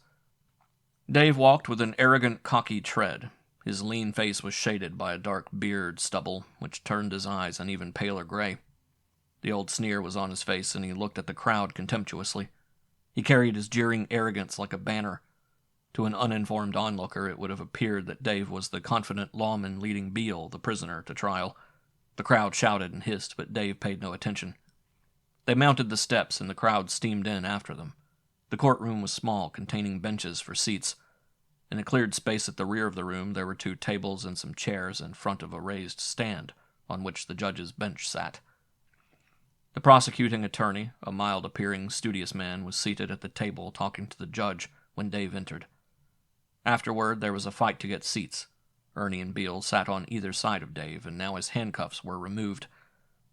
Dave walked with an arrogant, cocky tread. His lean face was shaded by a dark beard stubble, which turned his eyes an even paler gray. The old sneer was on his face, and he looked at the crowd contemptuously. He carried his jeering arrogance like a banner. To an uninformed onlooker, it would have appeared that Dave was the confident lawman leading Beale, the prisoner, to trial. The crowd shouted and hissed, but Dave paid no attention. They mounted the steps, and the crowd steamed in after them. The courtroom was small, containing benches for seats. In a cleared space at the rear of the room, there were 2 tables and some chairs in front of a raised stand, on which the judge's bench sat. The prosecuting attorney, a mild-appearing, studious man, was seated at the table talking to the judge when Dave entered. Afterward, there was a fight to get seats. Ernie and Beale sat on either side of Dave, and now his handcuffs were removed.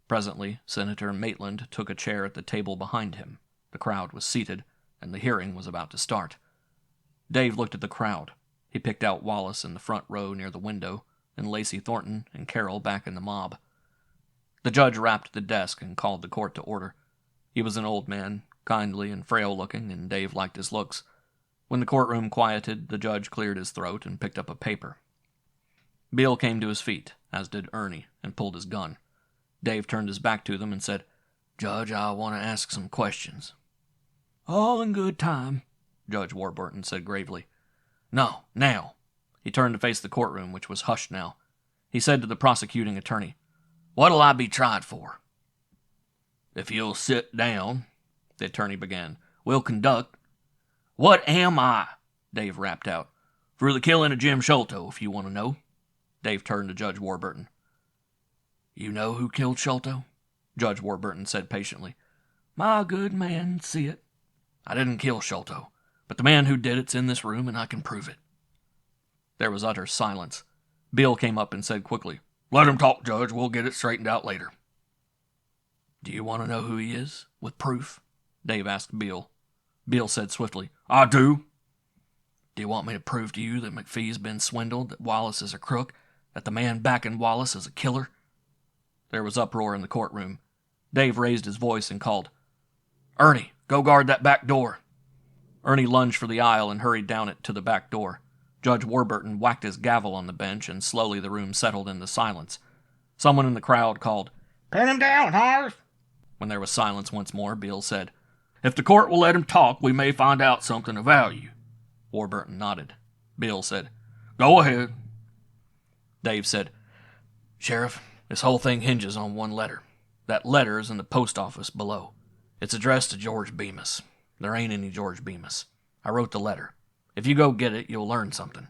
Presently, Senator Maitland took a chair at the table behind him. The crowd was seated, and the hearing was about to start. Dave looked at the crowd. He picked out Wallace in the front row near the window, and Lacey Thornton and Carol back in the mob. The judge rapped the desk and called the court to order. He was an old man, kindly and frail-looking, and Dave liked his looks. When the courtroom quieted, the judge cleared his throat and picked up a paper. Beale came to his feet, as did Ernie, and pulled his gun. Dave turned his back to them and said, "Judge, I want to ask some questions." "All in good time," Judge Warburton said gravely. "No, now." He turned to face the courtroom, which was hushed now. He said to the prosecuting attorney, "What'll I be tried for?" "If you'll sit down," the attorney began, "we'll conduct—" "What am I?" Dave rapped out. "For the killing of Jim Sholto, if you want to know." Dave turned to Judge Warburton. "You know who killed Sholto?" Judge Warburton said patiently. "My good man, see it." "I didn't kill Sholto, but the man who did it's in this room, and I can prove it." There was utter silence. Beale came up and said quickly, "Let him talk, Judge. We'll get it straightened out later." "Do you want to know who he is, with proof?" Dave asked Beale. Beale said swiftly, "I do." "Do you want me to prove to you that McPhee's been swindled, that Wallace is a crook, that the man backing Wallace is a killer?" There was uproar in the courtroom. Dave raised his voice and called, "Ernie, go guard that back door." Ernie lunged for the aisle and hurried down it to the back door. Judge Warburton whacked his gavel on the bench, and slowly the room settled into silence. Someone in the crowd called, "Pin him down, Harv!" When there was silence once more, Beale said, "If the court will let him talk, we may find out something of value." Warburton nodded. Bill said, "Go ahead." Dave said, "Sheriff, this whole thing hinges on one letter. That letter is in the post office below. It's addressed to George Bemis. There ain't any George Bemis. I wrote the letter. If you go get it, you'll learn something."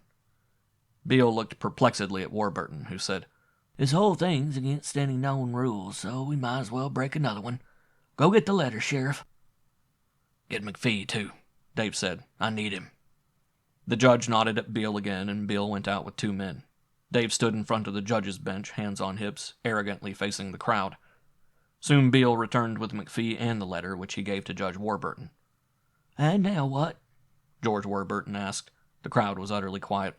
Bill looked perplexedly at Warburton, who said, "This whole thing's against any known rules, so we might as well break another one. Go get the letter, Sheriff." "Get McPhee, too," Dave said. "I need him." The judge nodded at Bill again, and Bill went out with 2 men. Dave stood in front of the judge's bench, hands on hips, arrogantly facing the crowd. Soon Bill returned with McPhee and the letter, which he gave to Judge Warburton. "And now what?" George Warburton asked. The crowd was utterly quiet.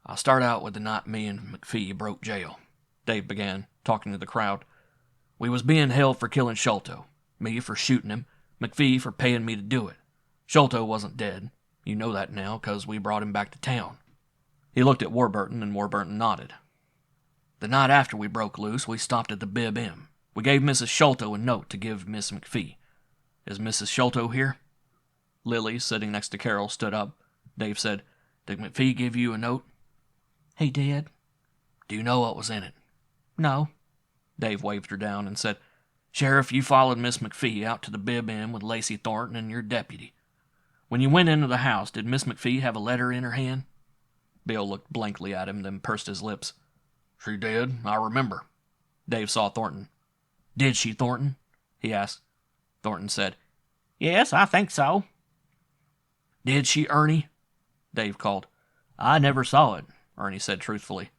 "I'll start out with the night me and McPhee broke jail," Dave began, talking to the crowd. "We was being held for killing Sholto. Me for shooting him, McPhee for paying me to do it. Sholto wasn't dead. You know that now, 'cause we brought him back to town." He looked at Warburton, and Warburton nodded. "The night after we broke loose, we stopped at the Bib Inn. We gave Mrs. Sholto a note to give Miss McPhee. Is Mrs. Sholto here?" Lily, sitting next to Carol, stood up. Dave said, "Did McPhee give you a note?" "He did." "Do you know what was in it?" "No." Dave waved her down and said, "Sheriff, you followed Miss McPhee out to the Bib Inn with Lacey Thornton and your deputy. When you went into the house, did Miss McPhee have a letter in her hand?" Bill looked blankly at him, then pursed his lips. "She did, I remember." Dave saw Thornton. "Did she, Thornton?" he asked. Thornton said, "Yes, I think so." "Did she, Ernie?" Dave called. "I never saw it," Ernie said truthfully.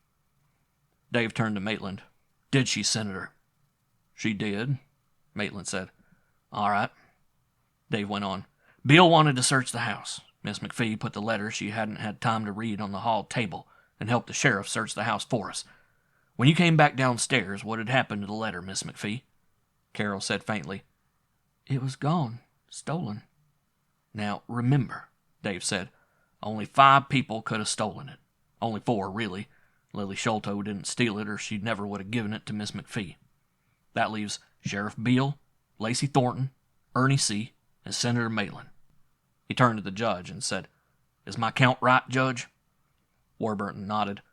Dave turned to Maitland. "Did she, Senator?" "She did," Maitland said. "All right." Dave went on. "Bill wanted to search the house. Miss McPhee put the letter she hadn't had time to read on the hall table and helped the sheriff search the house for us. When you came back downstairs, what had happened to the letter, Miss McPhee?" Carol said faintly, "It was gone. Stolen." "Now, remember," Dave said, "only 5 people could have stolen it. Only 4, really. Lily Sholto didn't steal it, or she never would have given it to Miss McPhee. That leaves Sheriff Beale, Lacey Thornton, Ernie C., and Senator Maitland." He turned to the judge and said, "Is my count right, Judge?" Warburton nodded.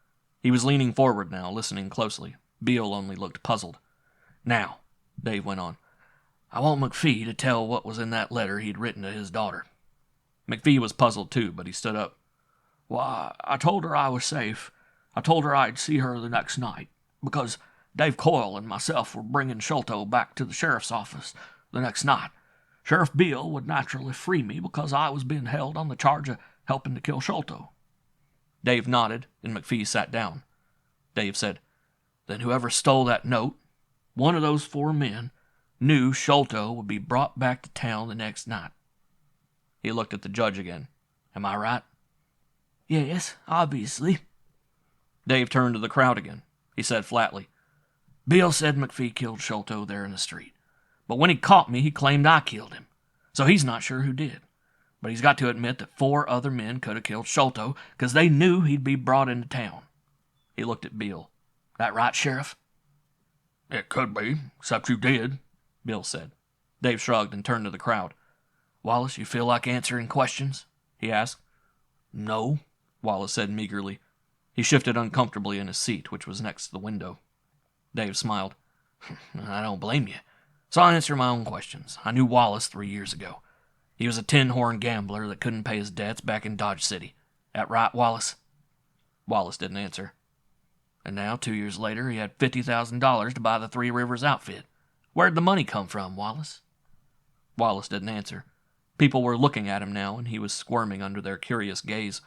He was leaning forward now, listening closely. Beale only looked puzzled. "Now," Dave went on, "I want McPhee to tell what was in that letter he'd written to his daughter." McPhee was puzzled too, but he stood up. "Why, I told her I was safe. I told her I'd see her the next night, because Dave Coyle and myself were bringing Sholto back to the sheriff's office the next night. Sheriff Beale would naturally free me because I was being held on the charge of helping to kill Sholto." Dave nodded, and McPhee sat down. Dave said, "Then whoever stole that note, one of those 4 men, knew Sholto would be brought back to town the next night." He looked at the judge again. "Am I right?" "Yes, obviously." Dave turned to the crowd again. He said flatly, "Bill said McPhee killed Sholto there in the street. But when he caught me, he claimed I killed him. So he's not sure who did. But he's got to admit that 4 other men could have killed Sholto because they knew he'd be brought into town." He looked at Bill. "That right, Sheriff?" "It could be, except you did," Bill said. Dave shrugged and turned to the crowd. "Wallace, you feel like answering questions?" he asked. "No," Wallace said meagerly. He shifted uncomfortably in his seat, which was next to the window. Dave smiled. "I don't blame you. So I'll answer my own questions. I knew Wallace 3 years ago. He was a tin-horn gambler that couldn't pay his debts back in Dodge City. That right, Wallace?" Wallace didn't answer. "And now, 2 years later, he had $50,000 to buy the Three Rivers outfit. Where'd the money come from, Wallace?" Wallace didn't answer. People were looking at him now, and he was squirming under their curious gaze.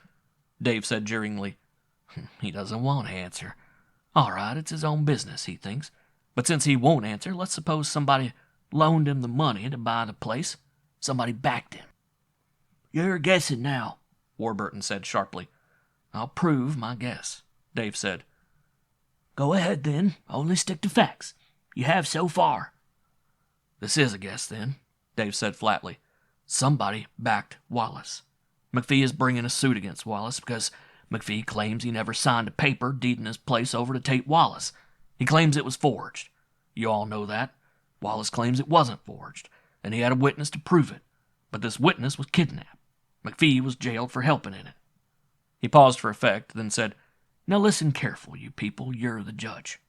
Dave said jeeringly, "He doesn't want to answer. All right, it's his own business, he thinks. But since he won't answer, let's suppose somebody loaned him the money to buy the place. Somebody backed him." "You're guessing now," Warburton said sharply. "I'll prove my guess," Dave said. "Go ahead, then. Only stick to facts. You have so far." "This is a guess, then," Dave said flatly. "Somebody backed Wallace. McPhee is bringing a suit against Wallace because McPhee claims he never signed a paper deeding his place over to Tate Wallace. He claims it was forged. You all know that. Wallace claims it wasn't forged, and he had a witness to prove it. But this witness was kidnapped. McPhee was jailed for helping in it. He paused for effect, then said, Now listen careful, you people. You're the judge.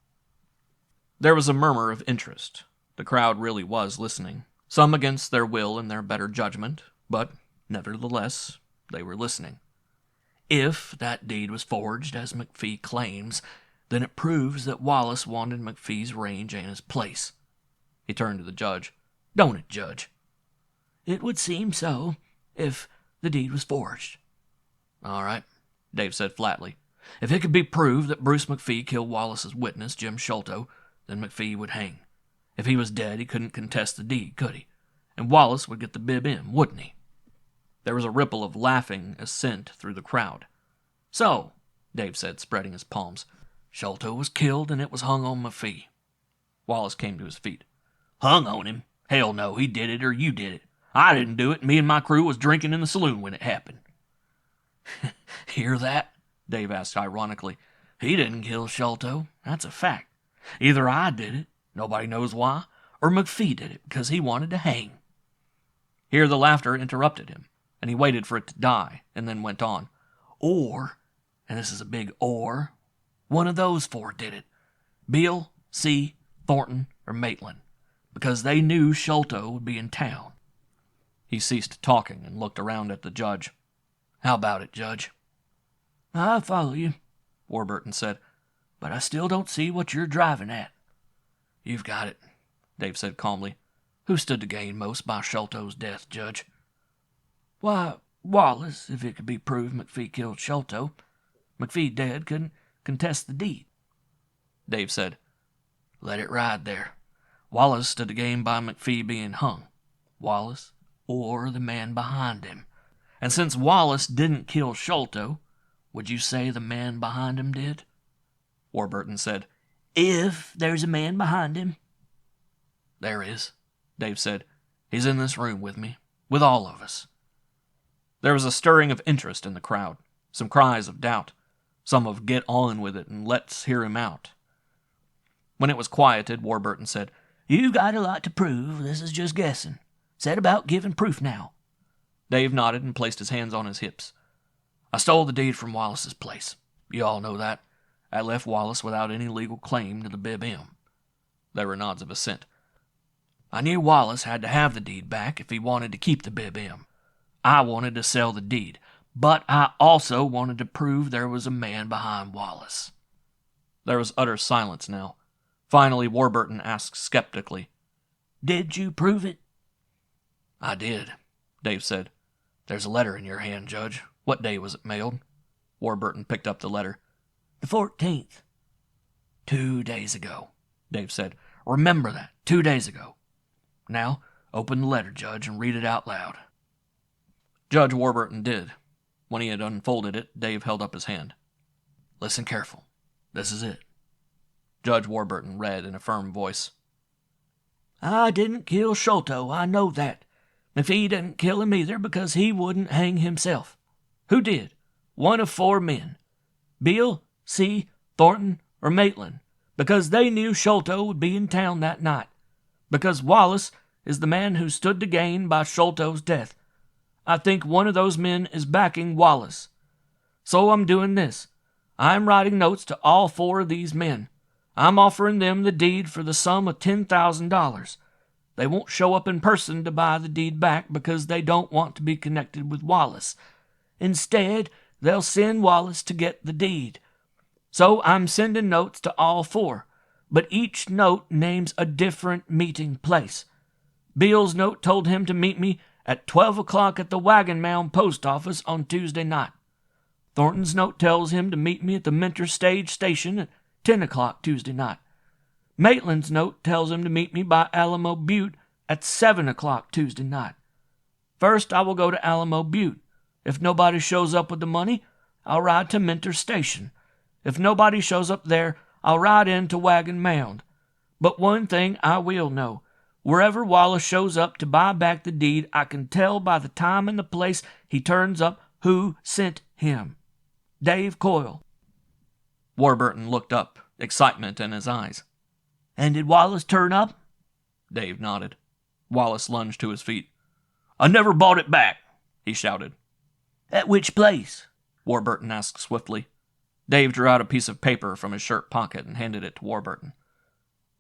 There was a murmur of interest. The crowd really was listening, some against their will and their better judgment, but nevertheless, they were listening. If that deed was forged, as McPhee claims, then it proves that Wallace wanted McPhee's range and his place. He turned to the judge. Don't it, Judge? It would seem so, if the deed was forged. All right, Dave said flatly. If it could be proved that Bruce McPhee killed Wallace's witness, Jim Sholto, then McPhee would hang. If he was dead, he couldn't contest the deed, could he? And Wallace would get the bib in, wouldn't he? There was a ripple of laughing assent through the crowd. So, Dave said, spreading his palms, Sholto was killed and it was hung on McPhee. Wallace came to his feet. Hung on him? Hell no, he did it or you did it. I didn't do it. Me and my crew was drinking in the saloon when it happened. Hear that? Dave asked ironically. He didn't kill Sholto. That's a fact. Either I did it, nobody knows why, or McPhee did it because he wanted to hang. Here the laughter interrupted him, and he waited for it to die, and then went on. Or, and this is a big or, one of those four did it. Beale, C., Thornton, or Maitland, because they knew Sholto would be in town. He ceased talking and looked around at the judge. How about it, Judge? I follow you, Warburton said, but I still don't see what you're driving at. You've got it, Dave said calmly. Who stood to gain most by Sholto's death, Judge? Why, Wallace, if it could be proved McPhee killed Sholto. McPhee dead couldn't contest the deed. Dave said, Let it ride there. Wallace stood to gain by McPhee being hung. Wallace or the man behind him. And since Wallace didn't kill Sholto, would you say the man behind him did? Warburton said, If there's a man behind him. There is, Dave said. He's in this room with me, with all of us. There was a stirring of interest in the crowd, some cries of doubt, some of get on with it and let's hear him out. When it was quieted, Warburton said, You've got a lot to prove. This is just guessing. Set about giving proof now. Dave nodded and placed his hands on his hips. I stole the deed from Wallace's place. You all know that. I left Wallace without any legal claim to the bib M. There were nods of assent. I knew Wallace had to have the deed back if he wanted to keep the bib M. I wanted to sell the deed, but I also wanted to prove there was a man behind Wallace. There was utter silence now. Finally, Warburton asked skeptically, Did you prove it? I did, Dave said. There's a letter in your hand, Judge. What day was it mailed? Warburton picked up the letter. The 14th. 2 days ago, Dave said. Remember that. 2 days ago. Now, open the letter, Judge, and read it out loud. Judge Warburton did. When he had unfolded it, Dave held up his hand. Listen careful. This is it. Judge Warburton read in a firm voice. I didn't kill Sholto, I know that. McPhee didn't kill him either because he wouldn't hang himself. Who did? One of 4 men. Beale, C., Thornton, or Maitland, because they knew Sholto would be in town that night. Because Wallace is the man who stood to gain by Sholto's death. I think one of those men is backing Wallace. So I'm doing this. I'm writing notes to all 4 of these men. I'm offering them the deed for the sum of $10,000. They won't show up in person to buy the deed back because they don't want to be connected with Wallace. Instead, they'll send Wallace to get the deed. So I'm sending notes to all 4, but each note names a different meeting place. Beale's note told him to meet me at 12 o'clock at the Wagon Mound post office on Tuesday night. Thornton's note tells him to meet me at the Mentor Stage Station at 10 o'clock Tuesday night. Maitland's note tells him to meet me by Alamo Butte at 7 o'clock Tuesday night. First, I will go to Alamo Butte. If nobody shows up with the money, I'll ride to Mentor Station. If nobody shows up there, I'll ride into Wagon Mound. But one thing I will know. Wherever Wallace shows up to buy back the deed, I can tell by the time and the place he turns up who sent him. Dave Coyle. Warburton looked up, excitement in his eyes. And did Wallace turn up? Dave nodded. Wallace lunged to his feet. I never bought it back, he shouted. At which place? Warburton asked swiftly. Dave drew out a piece of paper from his shirt pocket and handed it to Warburton.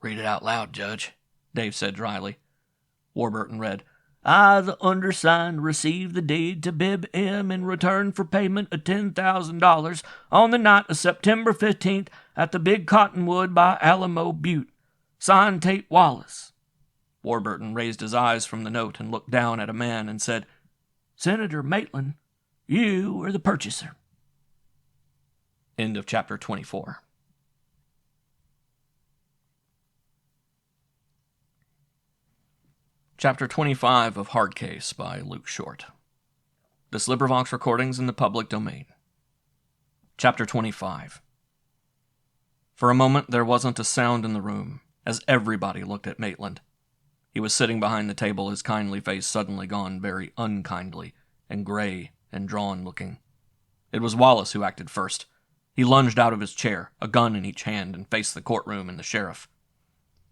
Read it out loud, Judge, Dave said dryly. Warburton read, I, the undersigned, receive the deed to Bib M. in return for payment of $10,000 on the night of September 15th at the Big Cottonwood by Alamo Butte. Signed, Tate Wallace. Warburton raised his eyes from the note and looked down at a man and said, Senator Maitland, you are the purchaser. End of chapter 24. Chapter 25 of Hardcase by Luke Short. This LibriVox recording's in the public domain. Chapter 25. For a moment there wasn't a sound in the room, as everybody looked at Maitland. He was sitting behind the table, his kindly face suddenly gone very unkindly, and gray and drawn-looking. It was Wallace who acted first. He lunged out of his chair, a gun in each hand, and faced the courtroom and the sheriff.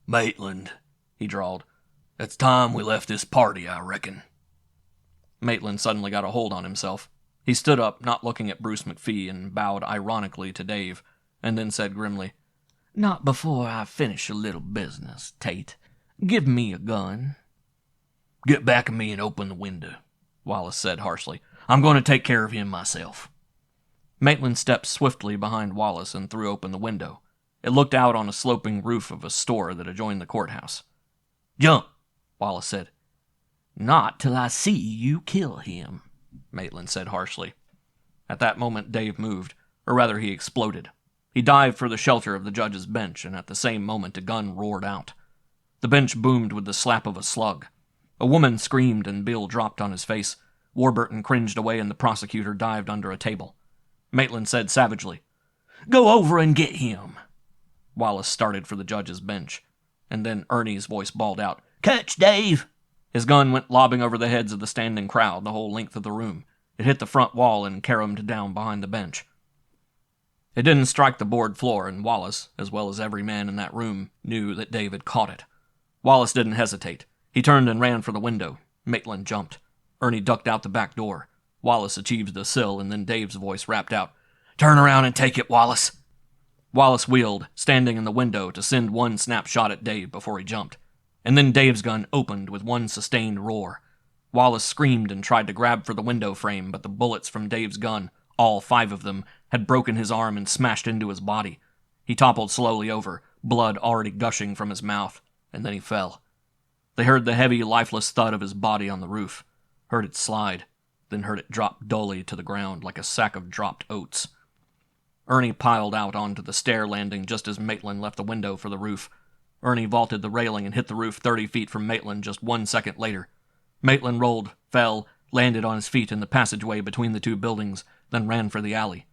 Maitland, he drawled. It's time we left this party, I reckon. Maitland suddenly got a hold on himself. He stood up, not looking at Bruce McPhee, and bowed ironically to Dave, and then said grimly, Not before I finish a little business, Tate. Give me a gun. Get back of me and open the window, Wallace said harshly. I'm going to take care of him myself. Maitland stepped swiftly behind Wallace and threw open the window. It looked out on a sloping roof of a store that adjoined the courthouse. Jump, Wallace said. Not till I see you kill him, Maitland said harshly. At that moment Dave moved, or rather he exploded. He dived for the shelter of the judge's bench, and at the same moment a gun roared out. The bench boomed with the slap of a slug. A woman screamed and Bill dropped on his face. Warburton cringed away and the prosecutor dived under a table. Maitland said savagely, Go over and get him. Wallace started for the judge's bench, and then Ernie's voice bawled out, Catch, Dave! His gun went lobbing over the heads of the standing crowd the whole length of the room. It hit the front wall and caromed down behind the bench. It didn't strike the board floor, and Wallace, as well as every man in that room, knew that Dave had caught it. Wallace didn't hesitate. He turned and ran for the window. Maitland jumped. Ernie ducked out the back door. Wallace achieved the sill, and then Dave's voice rapped out, Turn around and take it, Wallace. Wallace wheeled, standing in the window, to send one snapshot at Dave before he jumped. And then Dave's gun opened with one sustained roar. Wallace screamed and tried to grab for the window frame, but the bullets from Dave's gun, all 5 of them, had broken his arm and smashed into his body. He toppled slowly over, blood already gushing from his mouth, and then he fell. They heard the heavy, lifeless thud of his body on the roof, heard it slide, then heard it drop dully to the ground like a sack of dropped oats. Ernie piled out onto the stair landing just as Maitland left the window for the roof. Ernie vaulted the railing and hit the roof 30 feet from Maitland just 1 second later. Maitland rolled, fell, landed on his feet in the passageway between the 2 buildings, then ran for the alley.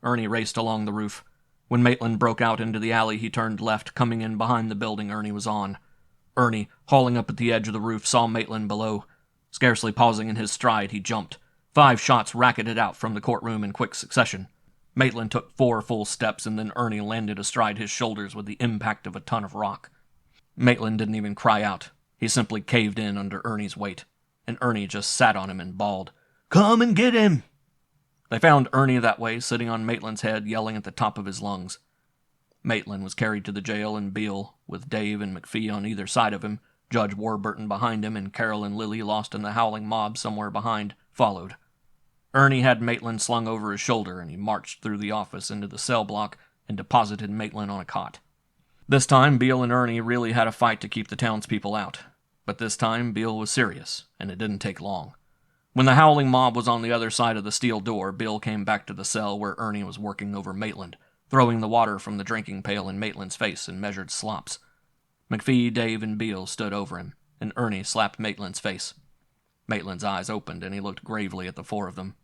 Ernie raced along the roof. When Maitland broke out into the alley, he turned left, coming in behind the building Ernie was on. Ernie, hauling up at the edge of the roof, saw Maitland below. Scarcely pausing in his stride, he jumped. 5 shots racketed out from the courtroom in quick succession. Maitland took 4 full steps, and then Ernie landed astride his shoulders with the impact of a ton of rock. Maitland didn't even cry out. He simply caved in under Ernie's weight, and Ernie just sat on him and bawled, Come and get him! They found Ernie that way, sitting on Maitland's head, yelling at the top of his lungs. Maitland was carried to the jail, and Beale, with Dave and McPhee on either side of him, Judge Warburton behind him, and Carol and Lily lost in the howling mob somewhere behind, followed. Ernie had Maitland slung over his shoulder, and he marched through the office into the cell block and deposited Maitland on a cot. This time, Beale and Ernie really had a fight to keep the townspeople out. But this time, Beale was serious, and it didn't take long. When the howling mob was on the other side of the steel door, Beale came back to the cell where Ernie was working over Maitland, throwing the water from the drinking pail in Maitland's face in measured slops. McPhee, Dave, and Beale stood over him, and Ernie slapped Maitland's face. Maitland's eyes opened, and he looked gravely at the 4 of them.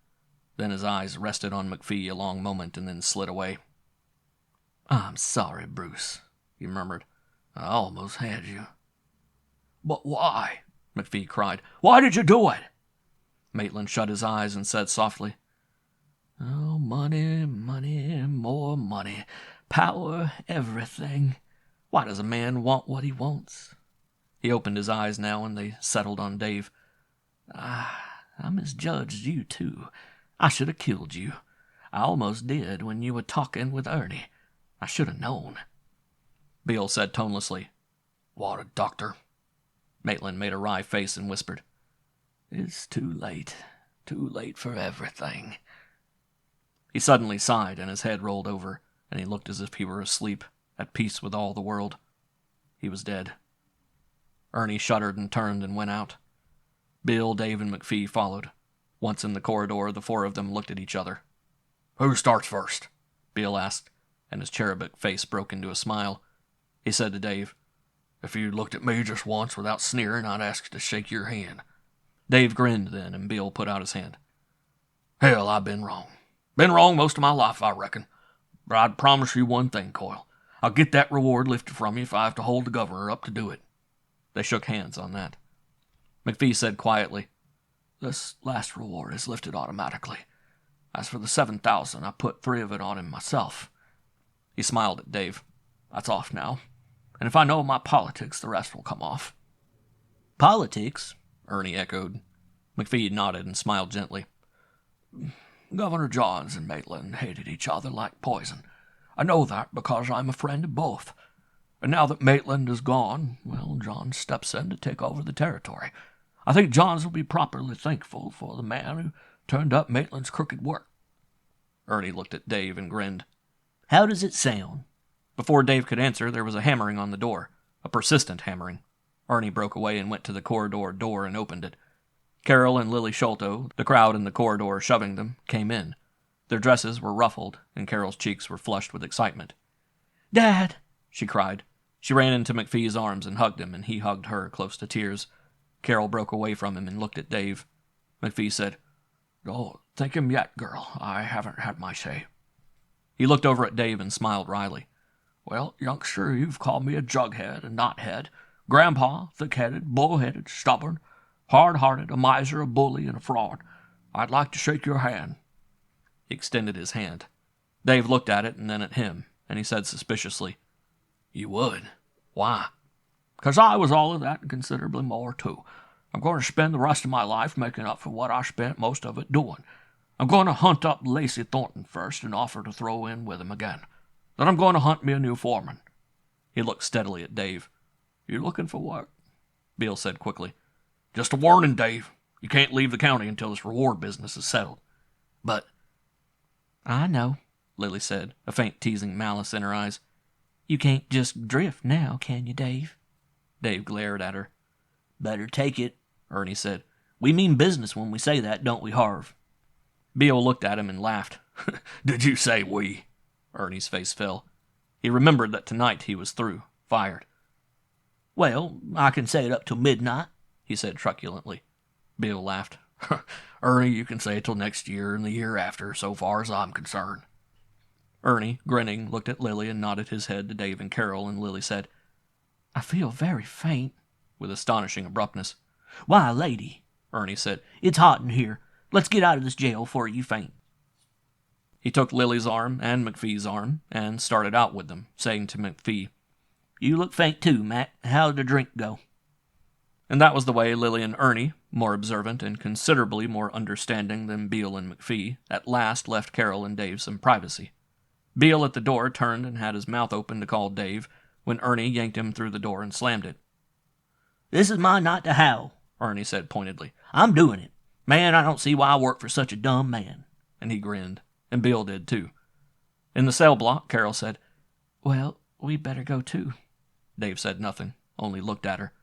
Then his eyes rested on McPhee a long moment and then slid away. I'm sorry, Bruce, he murmured. I almost had you. But why? McPhee cried. Why did you do it? Maitland shut his eyes and said softly, Oh, money, money, more money, power, everything. Why does a man want what he wants? He opened his eyes now, and they settled on Dave. I misjudged you, too. I should have killed you. I almost did when you were talking with Ernie. I should have known." Beale said tonelessly, "What a doctor." Maitland made a wry face and whispered, "It's too late for everything." He suddenly sighed, and his head rolled over, and he looked as if he were asleep, at peace with all the world. He was dead. Ernie shuddered and turned and went out. Bill, Dave, and McPhee followed. Once in the corridor, the four of them looked at each other. "Who starts first?" Bill asked, and his cherubic face broke into a smile. He said to Dave, "If you looked at me just once without sneering, I'd ask you to shake your hand." Dave grinned then, and Bill put out his hand. "Hell, I've been wrong. Been wrong most of my life, I reckon. But I'd promise you one thing, Coyle. I'll get that reward lifted from you if I have to hold the governor up to do it." They shook hands on that. McPhee said quietly, "This last reward is lifted automatically. As for the 7,000, I put 3 of it on him myself." He smiled at Dave. "That's off now. And if I know my politics, the rest will come off." "Politics?" Ernie echoed. McPhee nodded and smiled gently. "Governor Johns and Maitland hated each other like poison. I know that because I'm a friend of both. And now that Maitland is gone, well, Johns steps in to take over the territory. I think Johns will be properly thankful for the man who turned up Maitland's crooked work." Ernie looked at Dave and grinned. "How does it sound?" Before Dave could answer, there was a hammering on the door, a persistent hammering. Ernie broke away and went to the corridor door and opened it. Carol and Lily Sholto, the crowd in the corridor shoving them, came in. Their dresses were ruffled, and Carol's cheeks were flushed with excitement. "Dad!" she cried. She ran into McPhee's arms and hugged him, and he hugged her, close to tears. Carol broke away from him and looked at Dave. McPhee said, "Don't thank him yet, girl. I haven't had my say." He looked over at Dave and smiled wryly. "Well, youngster, you've called me a jughead, a knothead, grandpa, thick-headed, bull-headed, stubborn, hard-hearted, a miser, a bully, and a fraud. I'd like to shake your hand." He extended his hand. Dave looked at it and then at him, and he said suspiciously, "You would? Why?" "'Cause I was all of that and considerably more, too. I'm going to spend the rest of my life making up for what I spent most of it doing. I'm going to hunt up Lacey Thornton first and offer to throw in with him again. Then I'm going to hunt me a new foreman." He looked steadily at Dave. "You looking for work?" Bill said quickly. "Just a warning, Dave. You can't leave the county until this reward business is settled." "But—" "I know," Lily said, a faint teasing malice in her eyes. "You can't just drift now, can you, Dave?" Dave glared at her. "Better take it," Ernie said. "We mean business when we say that, don't we, Harv?" Bill looked at him and laughed. "Did you say we?" Ernie's face fell. He remembered that tonight he was through, fired. "Well, I can say it up till midnight," he said truculently. Bill laughed. "Ernie, you can say it till next year and the year after, so far as I'm concerned." Ernie, grinning, looked at Lily and nodded his head to Dave and Carol, and Lily said, "I feel very faint," with astonishing abruptness. "Why, lady," Ernie said, "it's hot in here. Let's get out of this jail before you faint." He took Lily's arm and McPhee's arm and started out with them, saying to McPhee, "You look faint too, Mac. How did the drink go?" And that was the way Lily and Ernie, more observant and considerably more understanding than Beale and McPhee, at last left Carol and Dave some privacy. Beale at the door turned and had his mouth open to call Dave, when Ernie yanked him through the door and slammed it. "This is my night to howl," Ernie said pointedly. "I'm doing it. Man, I don't see why I work for such a dumb man." And he grinned, and Beale did too. In the cell block, Carol said, "Well, we better go too." Dave said nothing, only looked at her.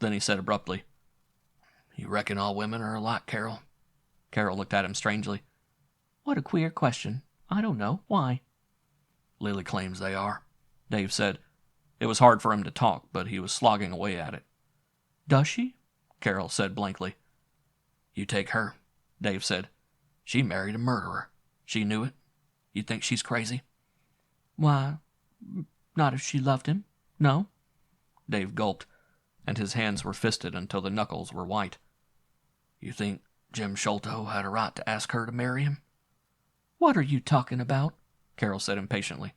Then he said abruptly, "You reckon all women are alike, Carol?" Carol looked at him strangely. "What a queer question. I don't know. Why?" "Lily claims they are," Dave said. It was hard for him to talk, but he was slogging away at it. "Does she?" Carol said blankly. "You take her," Dave said. "She married a murderer. She knew it. You think she's crazy?" "Why, not if she loved him. No." Dave gulped, and his hands were fisted until the knuckles were white. "You think Jim Sholto had a right to ask her to marry him?" "What are you talking about?" Carol said impatiently.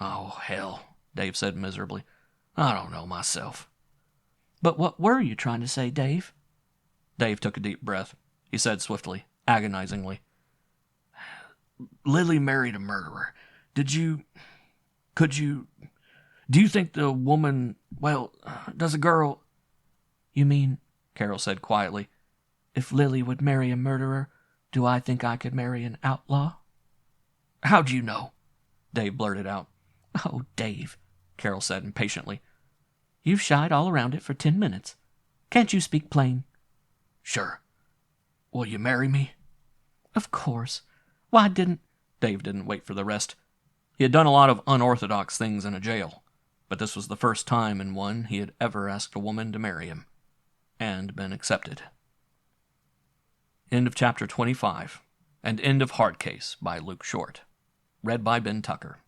"Oh, hell," Dave said miserably. "I don't know myself." "But what were you trying to say, Dave?" Dave took a deep breath. He said swiftly, agonizingly, Lily married a murderer. Do you think the woman, does a girl... You mean, Carol said quietly, if Lily would marry a murderer, do I think I could marry an outlaw? How'd you know? Dave blurted out. Oh, Dave, Carol said impatiently. You've shied all around it for 10 minutes. Can't you speak plain? Sure. Will you marry me? Of course. Why didn't... Dave didn't wait for the rest. He had done a lot of unorthodox things in a jail, but this was the first time in one he had ever asked a woman to marry him, and been accepted. End of chapter 25, and end of Hard Case by Luke Short. Read by Ben Tucker.